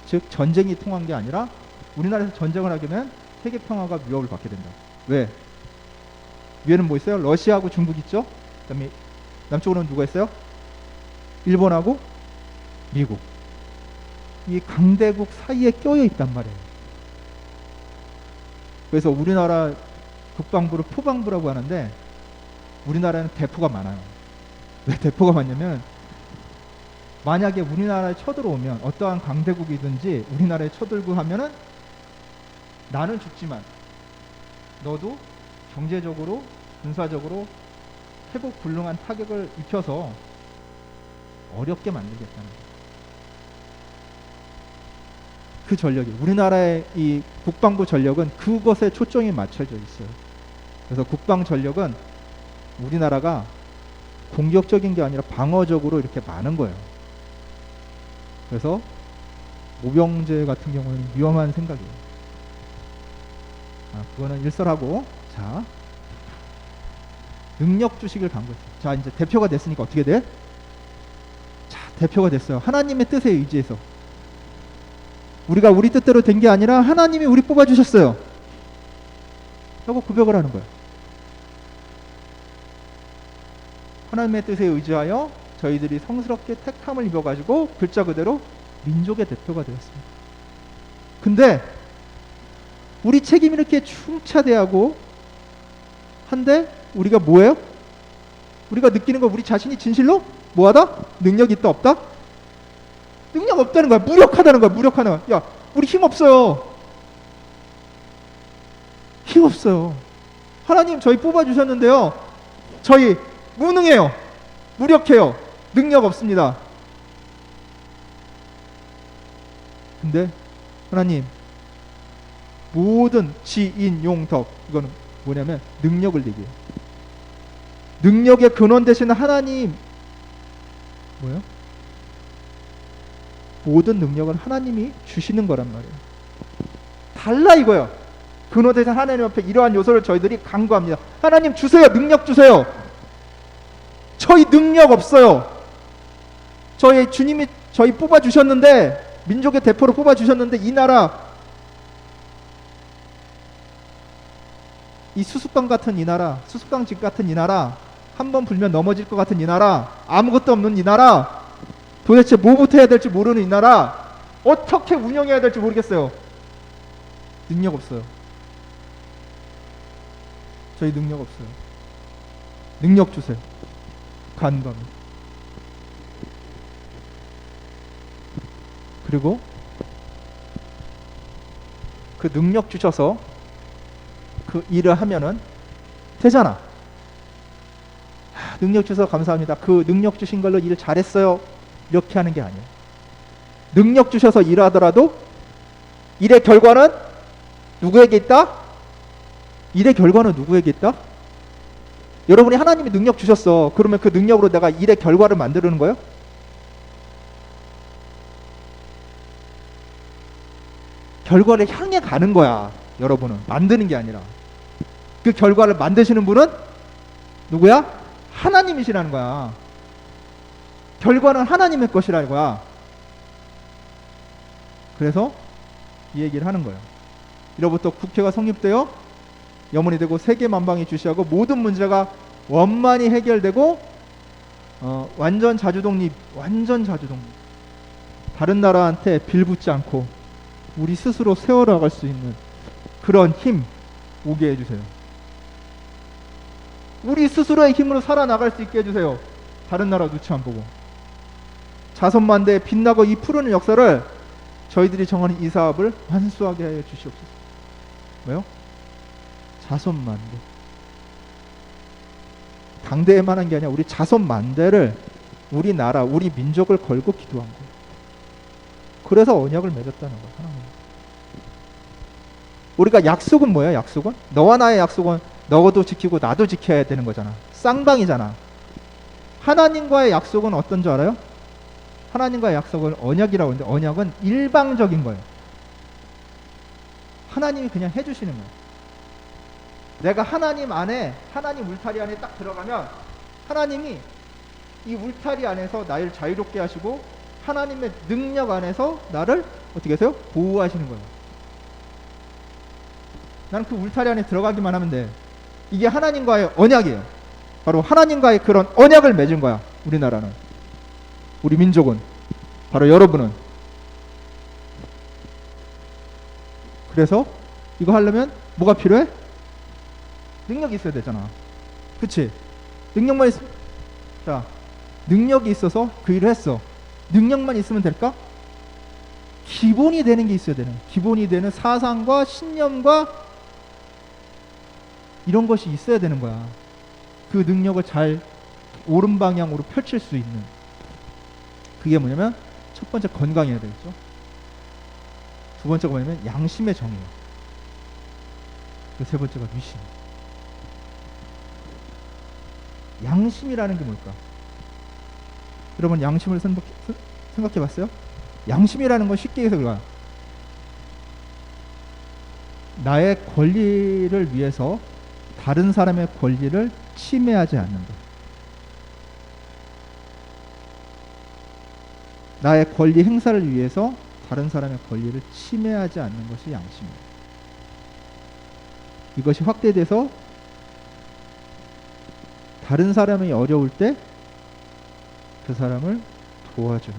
Speaker 2: 즉 전쟁이 통한 게 아니라 우리나라에서 전쟁을 하게 되면 세계 평화가 위협을 받게 된다. 왜? 위에는 뭐 있어요? 러시아하고 중국 있죠? 그다음에 남쪽으로는 누가 있어요? 일본하고 미국. 이 강대국 사이에 껴여 있단 말이에요. 그래서 우리나라 국방부를 포방부라고 하는데 우리나라는 대포가 많아요. 왜 대포가 많냐면 만약에 우리나라에 쳐들어오면 어떠한 강대국이든지 우리나라에 쳐들고 하면은 나는 죽지만 너도 경제적으로 군사적으로 회복 불능한 타격을 입혀서 어렵게 만들겠다는 거예요. 그 전력이 우리나라의 이 국방부 전력은 그것에 초점이 맞춰져 있어요. 그래서 국방 전력은 우리나라가 공격적인 게 아니라 방어적으로 이렇게 많은 거예요. 그래서 모병제 같은 경우는 위험한 생각이에요. 그거는 일설하고, 자 능력 주식을 간 거죠. 자 이제 대표가 됐으니까 어떻게 돼? 자 대표가 됐어요. 하나님의 뜻에 의지해서 우리가 우리 뜻대로 된 게 아니라 하나님이 우리 뽑아주셨어요. 하고 고백을 하는 거예요. 하나님의 뜻에 의지하여 저희들이 성스럽게 택함을 입어가지고 글자 그대로 민족의 대표가 되었습니다. 근데 우리 책임이 이렇게 충차대하고 한데 우리가 뭐예요? 우리가 느끼는 거 우리 자신이 진실로 뭐하다? 능력이 있다 없다? 능력 없다는 거야. 무력하다는 거야. 무력하는 거야. 야 우리 힘 없어요. 힘 없어요. 하나님 저희 뽑아주셨는데요 저희 무능해요. 무력해요. 능력 없습니다. 근데 하나님 모든 지인용덕 이거는 뭐냐면 능력을 얘기해요. 능력의 근원 되시는 하나님 뭐예요? 모든 능력은 하나님이 주시는 거란 말이에요. 달라 이거예요. 근원 되신 하나님 앞에 이러한 요소를 저희들이 간구합니다. 하나님 주세요. 능력 주세요. 저희 능력 없어요. 저희 주님이 저희 뽑아주셨는데 민족의 대표로 뽑아주셨는데 이 나라 이 수수깡 같은 이 나라 수수깡집 같은 이 나라 한 번 불면 넘어질 것 같은 이 나라 아무것도 없는 이 나라 도대체 뭐부터 해야 될지 모르는 이 나라 어떻게 운영해야 될지 모르겠어요. 능력 없어요. 저희 능력 없어요. 능력 주세요. 간구합니다. 그리고 그 능력 주셔서 그 일을 하면은 되잖아. 능력 주셔서 감사합니다. 그 능력 주신 걸로 일 잘했어요. 이렇게 하는 게 아니에요. 능력 주셔서 일하더라도 일의 결과는 누구에게 있다? 일의 결과는 누구에게 있다? 여러분이 하나님이 능력 주셨어. 그러면 그 능력으로 내가 일의 결과를 만드는 거예요? 결과를 향해 가는 거야. 여러분은 만드는 게 아니라 그 결과를 만드시는 분은 누구야? 하나님이시라는 거야. 결과는 하나님의 것이라는 거야. 그래서 이 얘기를 하는 거예요. 이로부터 국회가 성립되어 염원이 되고 세계 만방이 주시하고 모든 문제가 원만히 해결되고 완전 자주독립 다른 나라한테 빌붙지 않고 우리 스스로 세워나갈 수 있는 그런 힘 오게 해주세요. 우리 스스로의 힘으로 살아나갈 수 있게 해주세요. 다른 나라 눈치 안 보고 자선만대에 빛나고 이 푸르는 역사를 저희들이 정하는 이 사업을 완수하게 해 주시옵소서. 뭐요? 자선만대 당대에만 한 게 아니라 우리 자선만대를 우리나라 우리 민족을 걸고 기도한 거예요. 그래서 언약을 맺었다는 거예요. 하나님. 우리가 약속은 뭐예요? 약속은? 너와 나의 약속은 너도 지키고 나도 지켜야 되는 거잖아. 쌍방이잖아. 하나님과의 약속은 어떤 줄 알아요? 하나님과의 약속은 언약이라고 하는데 언약은 일방적인 거예요. 하나님이 그냥 해주시는 거예요. 내가 하나님 안에 하나님 울타리 안에 딱 들어가면 하나님이 이 울타리 안에서 나를 자유롭게 하시고 하나님의 능력 안에서 나를 어떻게 하세요? 보호하시는 거예요. 나는 그 울타리 안에 들어가기만 하면 돼. 이게 하나님과의 언약이에요. 바로 하나님과의 그런 언약을 맺은 거야. 우리나라는, 우리 민족은, 바로 여러분은. 그래서 이거 하려면 뭐가 필요해? 능력이 있어야 되잖아. 그치? 능력만 있으면, 자, 능력이 있어서 그 일을 했어. 능력만 있으면 될까? 기본이 되는 게 있어야 되는, 기본이 되는 사상과 신념과 이런 것이 있어야 되는 거야. 그 능력을 잘 옳은 방향으로 펼칠 수 있는. 그게 뭐냐면 첫 번째 건강해야 되겠죠. 두 번째가 뭐냐면 양심의 정의예요. 세 번째가 위신. 양심이라는 게 뭘까? 여러분 양심을 생각해 봤어요? 양심이라는 건 쉽게 해서 그거야. 나의 권리를 위해서 다른 사람의 권리를 침해하지 않는 것. 나의 권리 행사를 위해서 다른 사람의 권리를 침해하지 않는 것이 양심이에요. 이것이 확대돼서 다른 사람이 어려울 때 그 사람을 도와주는,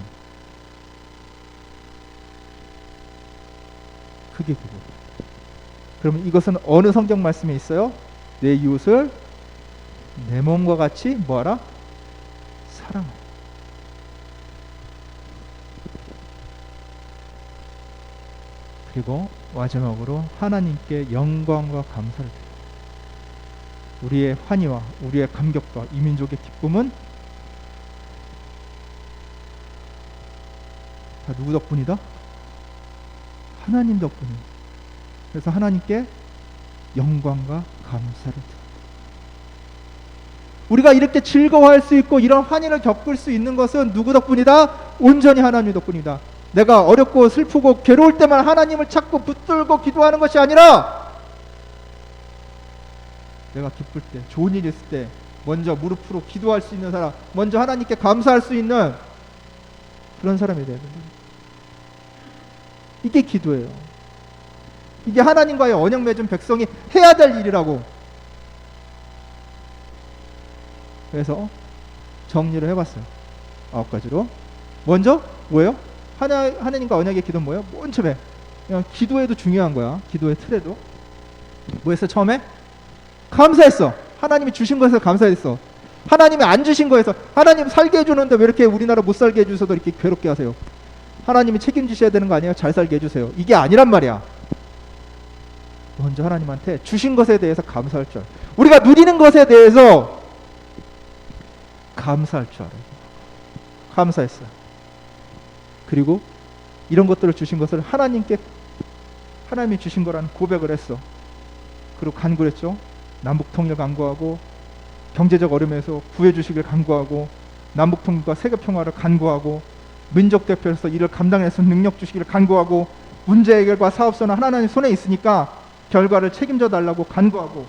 Speaker 2: 그게 그거. 그러면 이것은 어느 성경 말씀에 있어요? 내 이웃을 내 몸과 같이 뭐하라? 사랑하라. 그리고 마지막으로 하나님께 영광과 감사를 드립니다. 우리의 환희와 우리의 감격과 이 민족의 기쁨은 다 누구 덕분이다? 하나님 덕분이다. 그래서 하나님께 영광과 감사를 드립니다. 우리가 이렇게 즐거워할 수 있고 이런 환희를 겪을 수 있는 것은 누구 덕분이다? 온전히 하나님 덕분이다. 내가 어렵고 슬프고 괴로울 때만 하나님을 찾고 붙들고 기도하는 것이 아니라 내가 기쁠 때, 좋은 일 있을 때 먼저 무릎으로 기도할 수 있는 사람, 먼저 하나님께 감사할 수 있는 그런 사람이 돼야 된다. 이게 기도예요. 이게 하나님과의 언약 맺은 백성이 해야 될 일이라고. 그래서 정리를 해봤어요. 9가지로. 먼저 뭐예요? 하나님과 언약의 기도는 뭐예요? 맨 처음에 그냥 기도에도 중요한 거야. 기도의 틀에도 뭐 했어? 처음에 감사했어. 하나님이 주신 것에 감사했어. 하나님이 안 주신 거에서, 하나님 살게 해주는데 왜 이렇게 우리나라 못 살게 해주셔서 이렇게 괴롭게 하세요? 하나님이 책임지셔야 되는 거 아니에요? 잘 살게 해주세요. 이게 아니란 말이야. 먼저 하나님한테 주신 것에 대해서 감사할 줄 알아요. 우리가 누리는 것에 대해서 감사할 줄 알아요. 감사했어요. 그리고 이런 것들을 주신 것을 하나님께, 하나님이 주신 거라는 고백을 했어. 그리고 간구를 했죠. 남북통일 간구하고, 경제적 어려움에서 구해주시길 간구하고, 남북통일과 세계평화를 간구하고, 민족 대표로서 이를 감당해서 능력 주시기를 간구하고, 문제 해결과 사업소는 하나님 손에 있으니까 결과를 책임져 달라고 간구하고,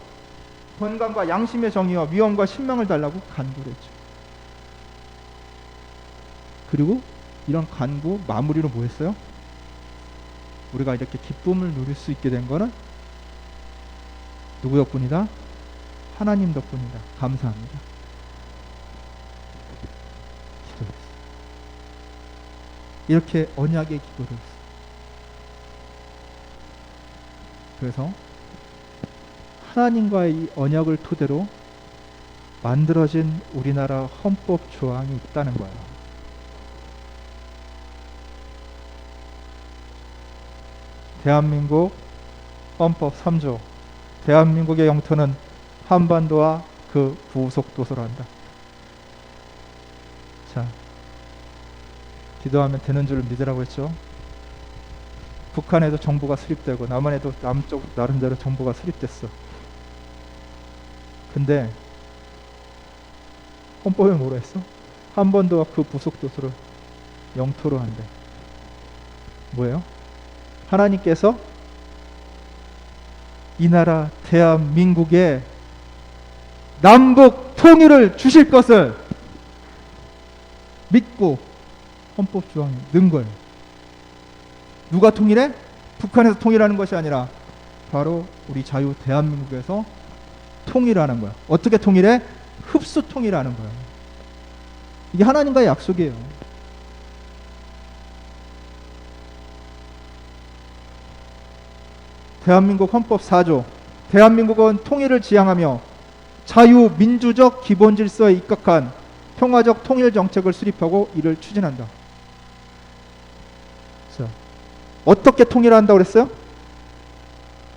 Speaker 2: 건강과 양심의 정의와 위엄과 신망을 달라고 간구를 했죠. 그리고 이런 간구 마무리로 뭐 했어요? 우리가 이렇게 기쁨을 누릴 수 있게 된 거는 누구 덕분이다? 하나님 덕분이다. 감사합니다. 기도했어요. 이렇게 언약의 기도를 했어요. 그래서 하나님과의 이 언약을 토대로 만들어진 우리나라 헌법 조항이 있다는 거예요. 대한민국 헌법 3조, 대한민국의 영토는 한반도와 그 부속도서란다. 자, 기도하면 되는 줄 믿으라고 했죠. 북한에도 정부가 수립되고 남한에도 남쪽 나름대로 정부가 수립됐어. 근데 헌법에 뭐라 했어? 한반도와 그 부속도서를 영토로 한대. 뭐예요? 하나님께서 이 나라 대한민국에 남북 통일을 주실 것을 믿고 헌법 조항에 넣은 거예요. 누가 통일해? 북한에서 통일하는 것이 아니라 바로 우리 자유 대한민국에서 통일하는 거야. 어떻게 통일해? 흡수 통일하는 거야. 이게 하나님과의 약속이에요. 대한민국 헌법 4조. 대한민국은 통일을 지향하며 자유민주적 기본질서에 입각한 평화적 통일 정책을 수립하고 이를 추진한다. 자, 어떻게 통일한다고 그랬어요?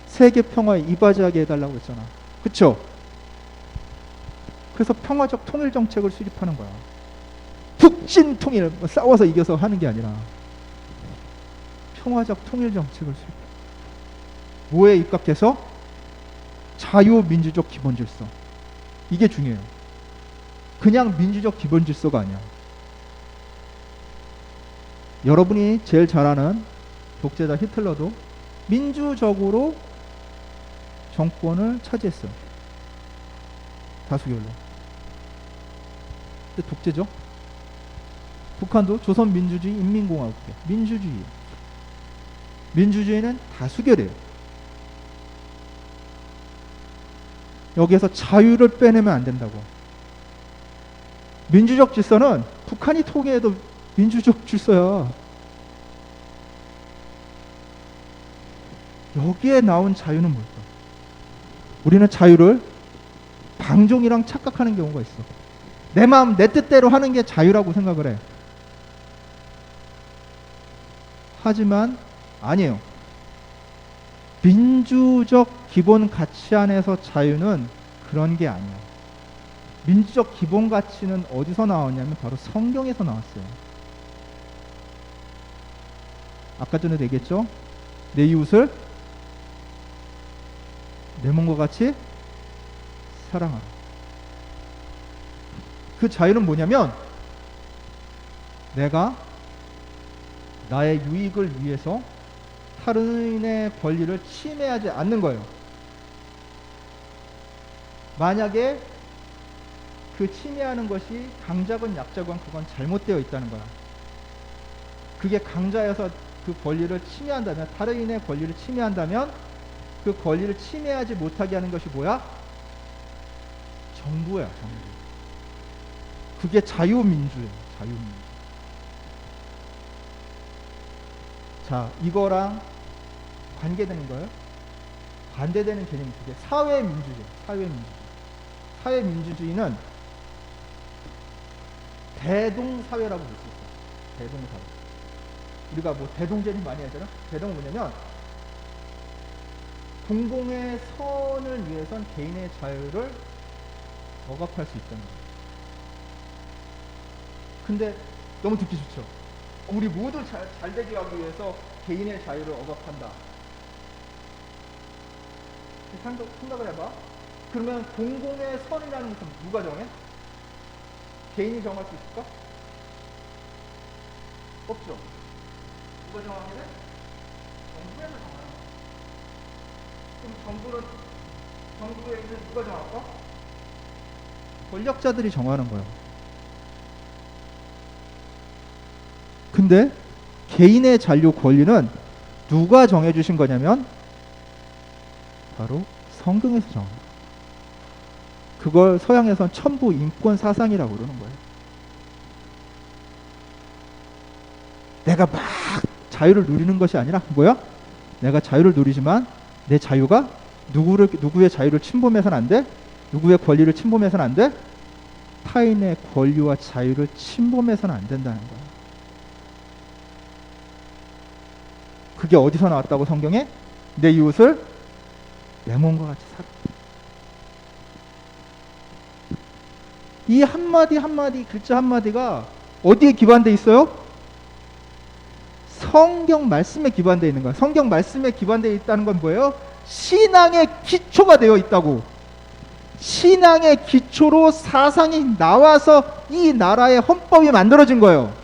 Speaker 2: 세계 평화에 이바지하게 해달라고 했잖아. 그쵸? 그래서 평화적 통일 정책을 수립하는 거야. 북진 통일, 싸워서 이겨서 하는 게 아니라 평화적 통일 정책을 수립해. 뭐에 입각해서? 자유민주적 기본질서. 이게 중요해요. 그냥 민주적 기본질서가 아니야. 여러분이 제일 잘 아는 독재자 히틀러도 민주적으로 정권을 차지했어요. 다수결로. 근데 독재죠. 북한도 조선민주주의 인민공화국이에요. 민주주의. 민주주의는 다수결이에요. 여기에서 자유를 빼내면 안 된다고. 민주적 질서는 북한이 통일해도 민주적 질서야. 여기에 나온 자유는 뭘까? 우리는 자유를 방종이랑 착각하는 경우가 있어. 내 마음 내 뜻대로 하는 게 자유라고 생각을 해. 하지만 아니에요. 민주적 기본 가치 안에서 자유는 그런 게 아니야. 민주적 기본 가치는 어디서 나왔냐면 바로 성경에서 나왔어요. 아까 전에도 얘기했죠? 내 이웃을 내 몸과 같이 사랑하라. 그 자유는 뭐냐면 내가 나의 유익을 위해서 타인의 권리를 침해하지 않는 거예요. 만약에 그 침해하는 것이 강자건 약자건 그건 잘못되어 있다는 거야. 그게 강자여서 그 권리를 침해한다면, 타인의 권리를 침해한다면 그 권리를 침해하지 못하게 하는 것이 뭐야? 정부야, 정부. 그게 자유민주예요, 자유민주. 자, 이거랑 관계되는 거예요. 반대되는 개념이 그게 사회민주주의, 사회민주주의. 사회민주주의는 대동사회라고 볼 수 있어요. 대동사회. 우리가 뭐 대동제를 많이 하잖아. 대동은 뭐냐면 공공의 선을 위해선 개인의 자유를 억압할 수 있다는 거예요. 근데 너무 듣기 좋죠. 우리 모두 잘 되게 하기 위해서 개인의 자유를 억압한다. 생각을 해봐. 그러면 공공의 선이라는 것은 누가 정해? 개인이 정할 수 있을까? 없죠. 누가 정하게 돼? 정부에서 정하는 거야. 그럼 정부에 있는 누가 정할까? 권력자들이 정하는 거예요. 근데 개인의 자유 권리는 누가 정해주신 거냐면 바로 성경에서 정합니다. 그걸 서양에서는 천부 인권 사상이라고 그러는 거예요. 내가 막 자유를 누리는 것이 아니라 뭐야? 내가 자유를 누리지만 내 자유가 누구의 자유를 침범해서는 안 돼? 누구의 권리를 침범해서는 안 돼? 타인의 권리와 자유를 침범해서는 안 된다는 거야. 그게 어디서 나왔다고 성경에? 내 이웃을 내 몸과 같이 사랑. 이 한마디 한마디 글자 한마디가 어디에 기반되어 있어요? 성경 말씀에 기반되어 있는 거야. 성경 말씀에 기반되어 있다는 건 뭐예요? 신앙의 기초가 되어 있다고. 신앙의 기초로 사상이 나와서 이 나라의 헌법이 만들어진 거예요.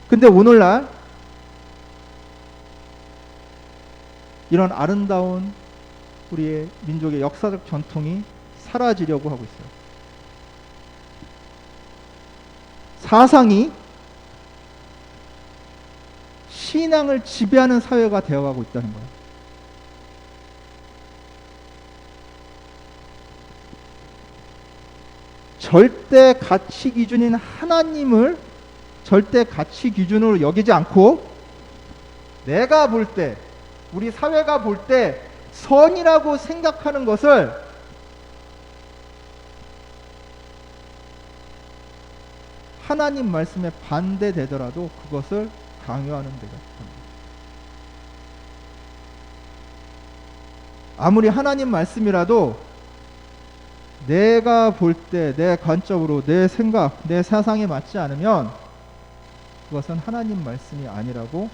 Speaker 2: 근데 오늘날 이런 아름다운 우리의 민족의 역사적 전통이 사라지려고 하고 있어요. 사상이 신앙을 지배하는 사회가 되어가고 있다는 거예요. 절대 가치 기준인 하나님을 절대 가치 기준으로 여기지 않고 내가 볼 때, 우리 사회가 볼 때 선이라고 생각하는 것을 하나님 말씀에 반대되더라도 그것을 강요하는 데가 있습니다. 아무리 하나님 말씀이라도 내가 볼 때 내 관점으로 내 생각, 내 사상에 맞지 않으면 그것은 하나님 말씀이 아니라고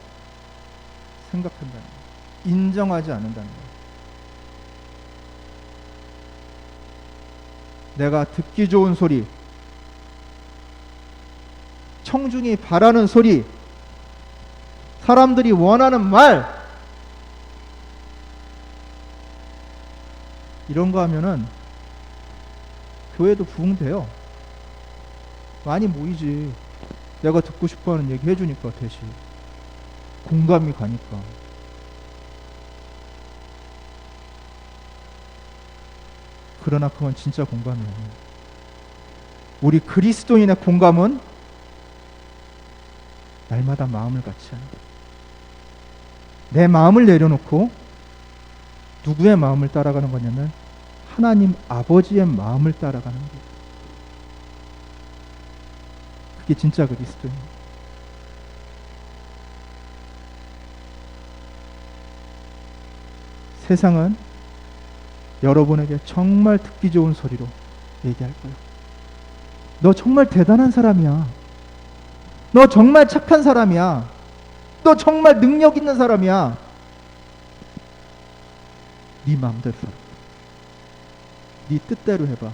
Speaker 2: 생각한다는 거예요. 인정하지 않는다는 거예요. 내가 듣기 좋은 소리, 청중이 바라는 소리, 사람들이 원하는 말, 이런 거 하면은 교회도 부흥돼요. 많이 모이지. 내가 듣고 싶어하는 얘기 해주니까 대신 공감이 가니까. 그러나 그건 진짜 공감이에요. 우리 그리스도인의 공감은 날마다 마음을 같이 하는 거예요. 내 마음을 내려놓고 누구의 마음을 따라가는 거냐면 하나님 아버지의 마음을 따라가는 거예요. 그게 진짜 그리스도입니다. 세상은 여러분에게 정말 듣기 좋은 소리로 얘기할 거예요. 너 정말 대단한 사람이야. 너 정말 착한 사람이야. 너 정말 능력 있는 사람이야. 네 마음대로 살아. 네 뜻대로 해봐.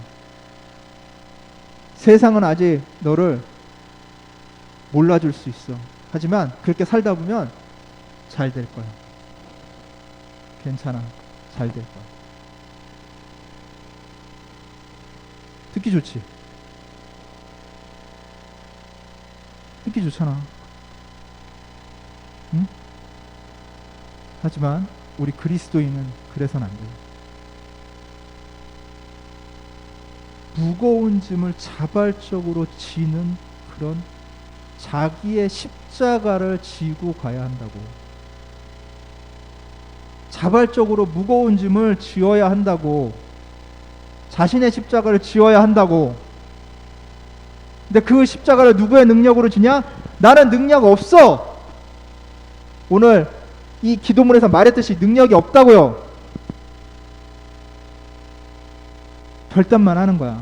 Speaker 2: 세상은 아직 너를 몰라줄 수 있어. 하지만 그렇게 살다 보면 잘 될 거야. 괜찮아. 잘 될 거야. 듣기 좋지? 듣기 좋잖아. 응? 하지만 우리 그리스도인은 그래서는 안 돼요. 무거운 짐을 자발적으로 지는 그런 자기의 십자가를 지고 가야 한다고. 자발적으로 무거운 짐을 지어야 한다고. 자신의 십자가를 지어야 한다고. 근데 그 십자가를 누구의 능력으로 지냐? 나는 능력 없어. 오늘 이 기도문에서 말했듯이 능력이 없다고요. 결단만 하는 거야.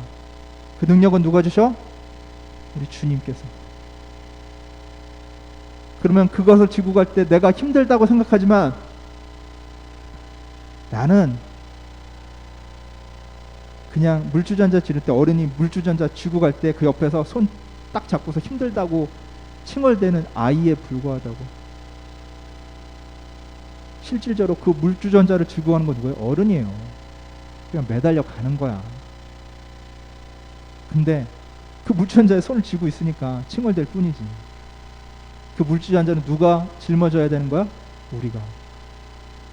Speaker 2: 그 능력은 누가 주셔? 우리 주님께서. 그러면 그것을 지고 갈 때 내가 힘들다고 생각하지만 나는 그냥 물주전자 지를 때 어른이 물주전자 쥐고 갈 때 그 옆에서 손 딱 잡고서 힘들다고 칭얼대는 아이에 불과하다고. 실질적으로 그 물주전자를 쥐고 가는 건 누구예요? 어른이에요. 그냥 매달려 가는 거야. 근데 그 물주전자에 손을 쥐고 있으니까 칭얼댈 뿐이지. 그 물주전자는 누가 짊어져야 되는 거야? 우리가.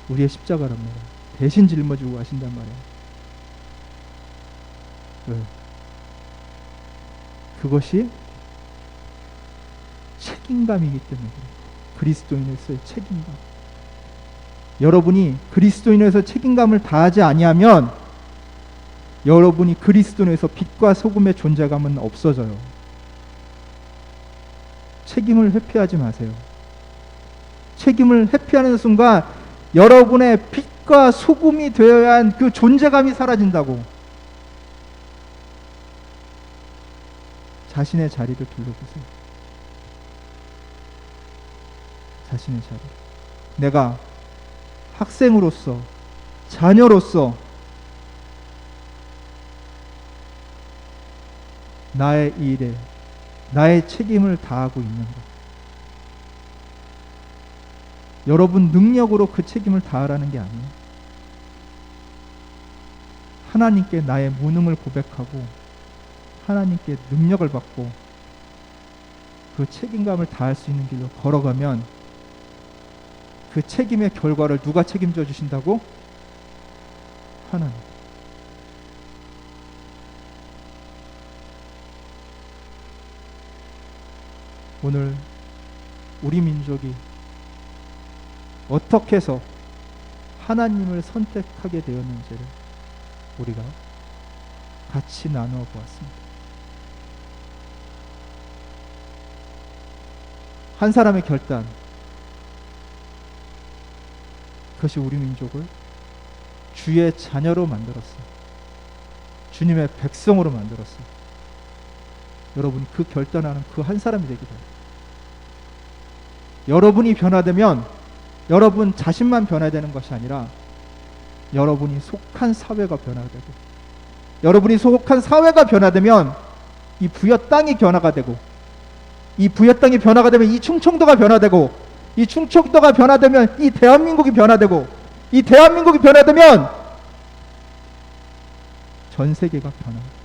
Speaker 2: 우리의 십자가란 말이야. 대신 짊어지고 가신단 말이야. 왜? 그것이 책임감이기 때문에 그래요. 그리스도인으로서의 책임감. 여러분이 그리스도인으로서 책임감을 다하지 아니하면 여러분이 그리스도인에서 빛과 소금의 존재감은 없어져요. 책임을 회피하지 마세요. 책임을 회피하는 순간 여러분의 빛과 소금이 되어야 한 그 존재감이 사라진다고. 자신의 자리를 둘러보세요. 자신의 자리. 내가 학생으로서, 자녀로서 나의 일에 나의 책임을 다하고 있는 것. 여러분 능력으로 그 책임을 다하라는 게 아니에요. 하나님께 나의 무능을 고백하고 하나님께 능력을 받고 그 책임감을 다할 수 있는 길로 걸어가면 그 책임의 결과를 누가 책임져 주신다고? 하나님. 오늘 우리 민족이 어떻게 해서 하나님을 선택하게 되었는지를 우리가 같이 나누어 보았습니다. 한 사람의 결단, 그것이 우리 민족을 주의 자녀로 만들었어요. 주님의 백성으로 만들었어요. 여러분이 그 결단하는 그 한 사람이 되기 바랍니다. 여러분이 변화되면 여러분 자신만 변화되는 것이 아니라 여러분이 속한 사회가 변화되고, 여러분이 속한 사회가 변화되면 이 부여 땅이 변화가 되고, 이 부여 땅이 변화가 되면 이 충청도가 변화되고, 이 충청도가 변화되면 이 대한민국이 변화되고, 이 대한민국이 변화되면 전 세계가 변화합니다.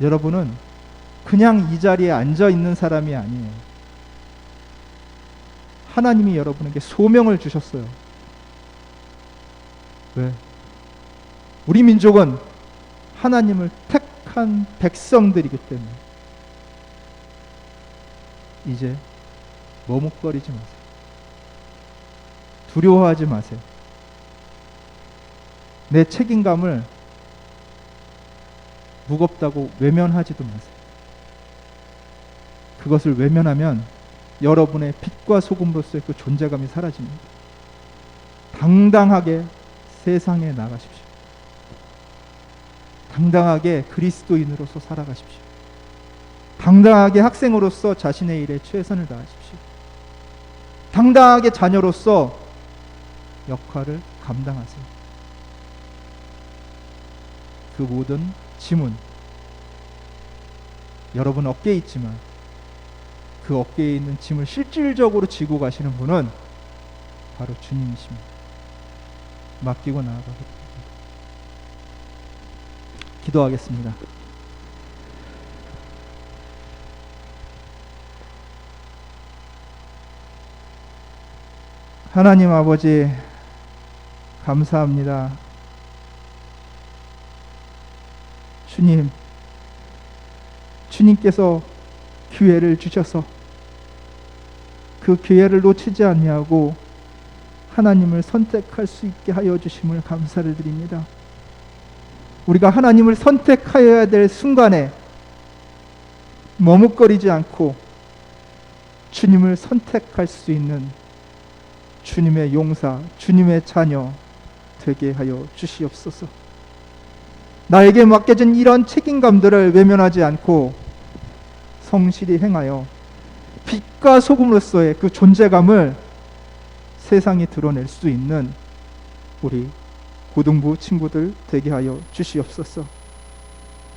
Speaker 2: 여러분은 그냥 이 자리에 앉아 있는 사람이 아니에요. 하나님이 여러분에게 소명을 주셨어요. 왜? 우리 민족은 하나님을 택한 백성들이기 때문에 이제 머뭇거리지 마세요. 두려워하지 마세요. 내 책임감을 무겁다고 외면하지도 마세요. 그것을 외면하면 여러분의 빛과 소금으로서의 그 존재감이 사라집니다. 당당하게 세상에 나가십시오. 당당하게 그리스도인으로서 살아가십시오. 당당하게 학생으로서 자신의 일에 최선을 다하십시오. 당당하게 자녀로서 역할을 감당하세요. 그 모든 짐은 여러분 어깨에 있지만 그 어깨에 있는 짐을 실질적으로 지고 가시는 분은 바로 주님이십니다. 맡기고 나아가겠습니다. 기도하겠습니다. 하나님 아버지, 감사합니다. 주님, 주님께서 기회를 주셔서 그 기회를 놓치지 않냐고 하나님을 선택할 수 있게 하여 주심을 감사를 드립니다. 우리가 하나님을 선택하여야 될 순간에 머뭇거리지 않고 주님을 선택할 수 있는 주님의 용사, 주님의 자녀 되게 하여 주시옵소서. 나에게 맡겨진 이런 책임감들을 외면하지 않고 성실히 행하여 빛과 소금으로서의 그 존재감을 세상에 드러낼 수 있는 우리 고등부 친구들 되게 하여 주시옵소서.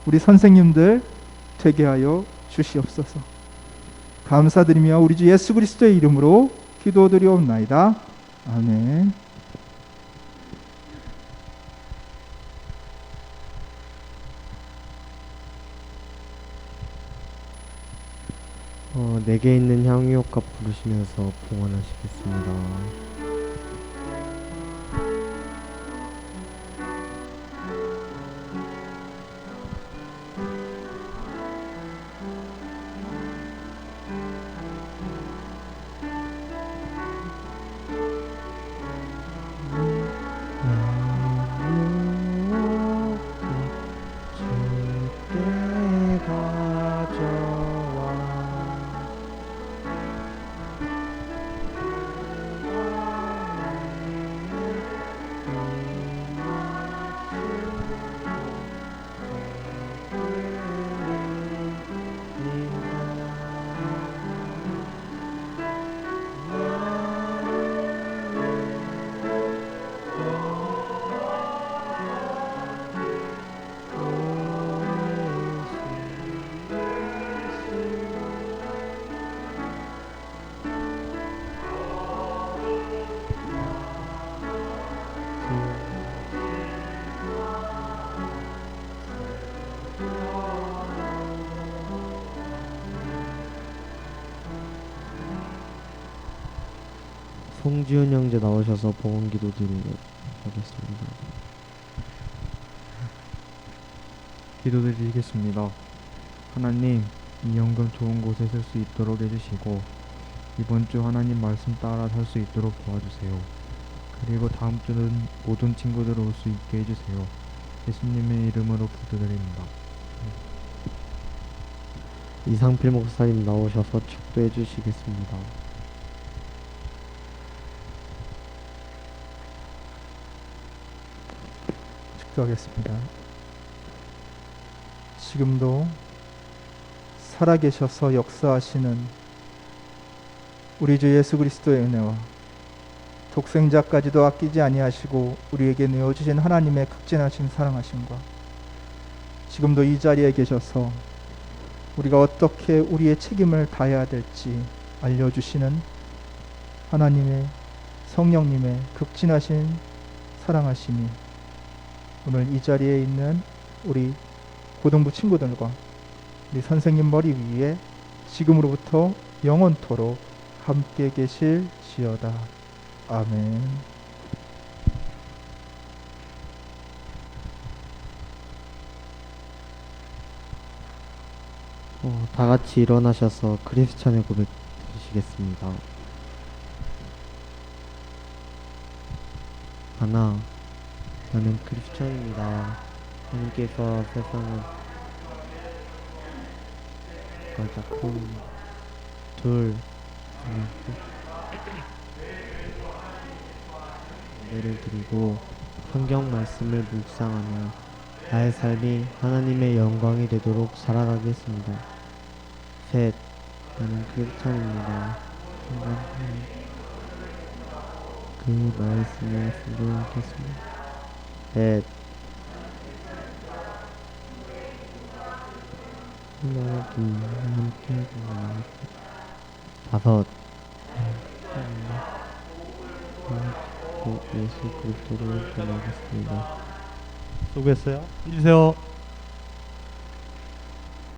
Speaker 2: 우리 선생님들 되게 하여 주시옵소서. 감사드리며 우리 주 예수 그리스도의 이름으로 기도드리옵나이다. 아멘.
Speaker 1: 내게 있는 향유효과 부르시면서 봉헌하시겠습니다. 송지훈 형제 나오셔서 봉헌기도 드리겠습니다.
Speaker 4: 기도드리겠습니다. 하나님, 이 연금 좋은 곳에 쓸 수 있도록 해주시고 이번 주 하나님 말씀 따라 살 수 있도록 도와주세요. 그리고 다음 주는 모든 친구들 올 수 있게 해주세요. 예수님의 이름으로 기도드립니다.
Speaker 1: 이상필 목사님 나오셔서 축도해 주시겠습니다.
Speaker 2: 축도하겠습니다. 지금도 살아계셔서 역사하시는 우리 주 예수 그리스도의 은혜와 독생자까지도 아끼지 아니하시고 우리에게 내어주신 하나님의 극진하신 사랑하심과 지금도 이 자리에 계셔서 우리가 어떻게 우리의 책임을 다해야 될지 알려주시는 하나님의 성령님의 극진하신 사랑하심이 오늘 이 자리에 있는 우리 고등부 친구들과 우리 선생님 머리 위에 지금으로부터 영원토록 함께 계실지어다. 아멘.
Speaker 1: 다 같이 일어나셔서 크리스찬의 고백 드리시겠습니다. 하나, 나는 크리스찬입니다. 하나님께서 세상을 가졌고, 둘, 예를 드리고 성경 말씀을 묵상하며 나의 삶이 하나님의 영광이 되도록 살아가겠습니다. 셋, 나는 크리스찬입니다. 그 말씀을 순종하겠습니다. 넷, 하나도 함께 하겠습니다. 다섯, 예수 그리스도를 전하겠습니다.
Speaker 5: 수고했어요. 앉으세요.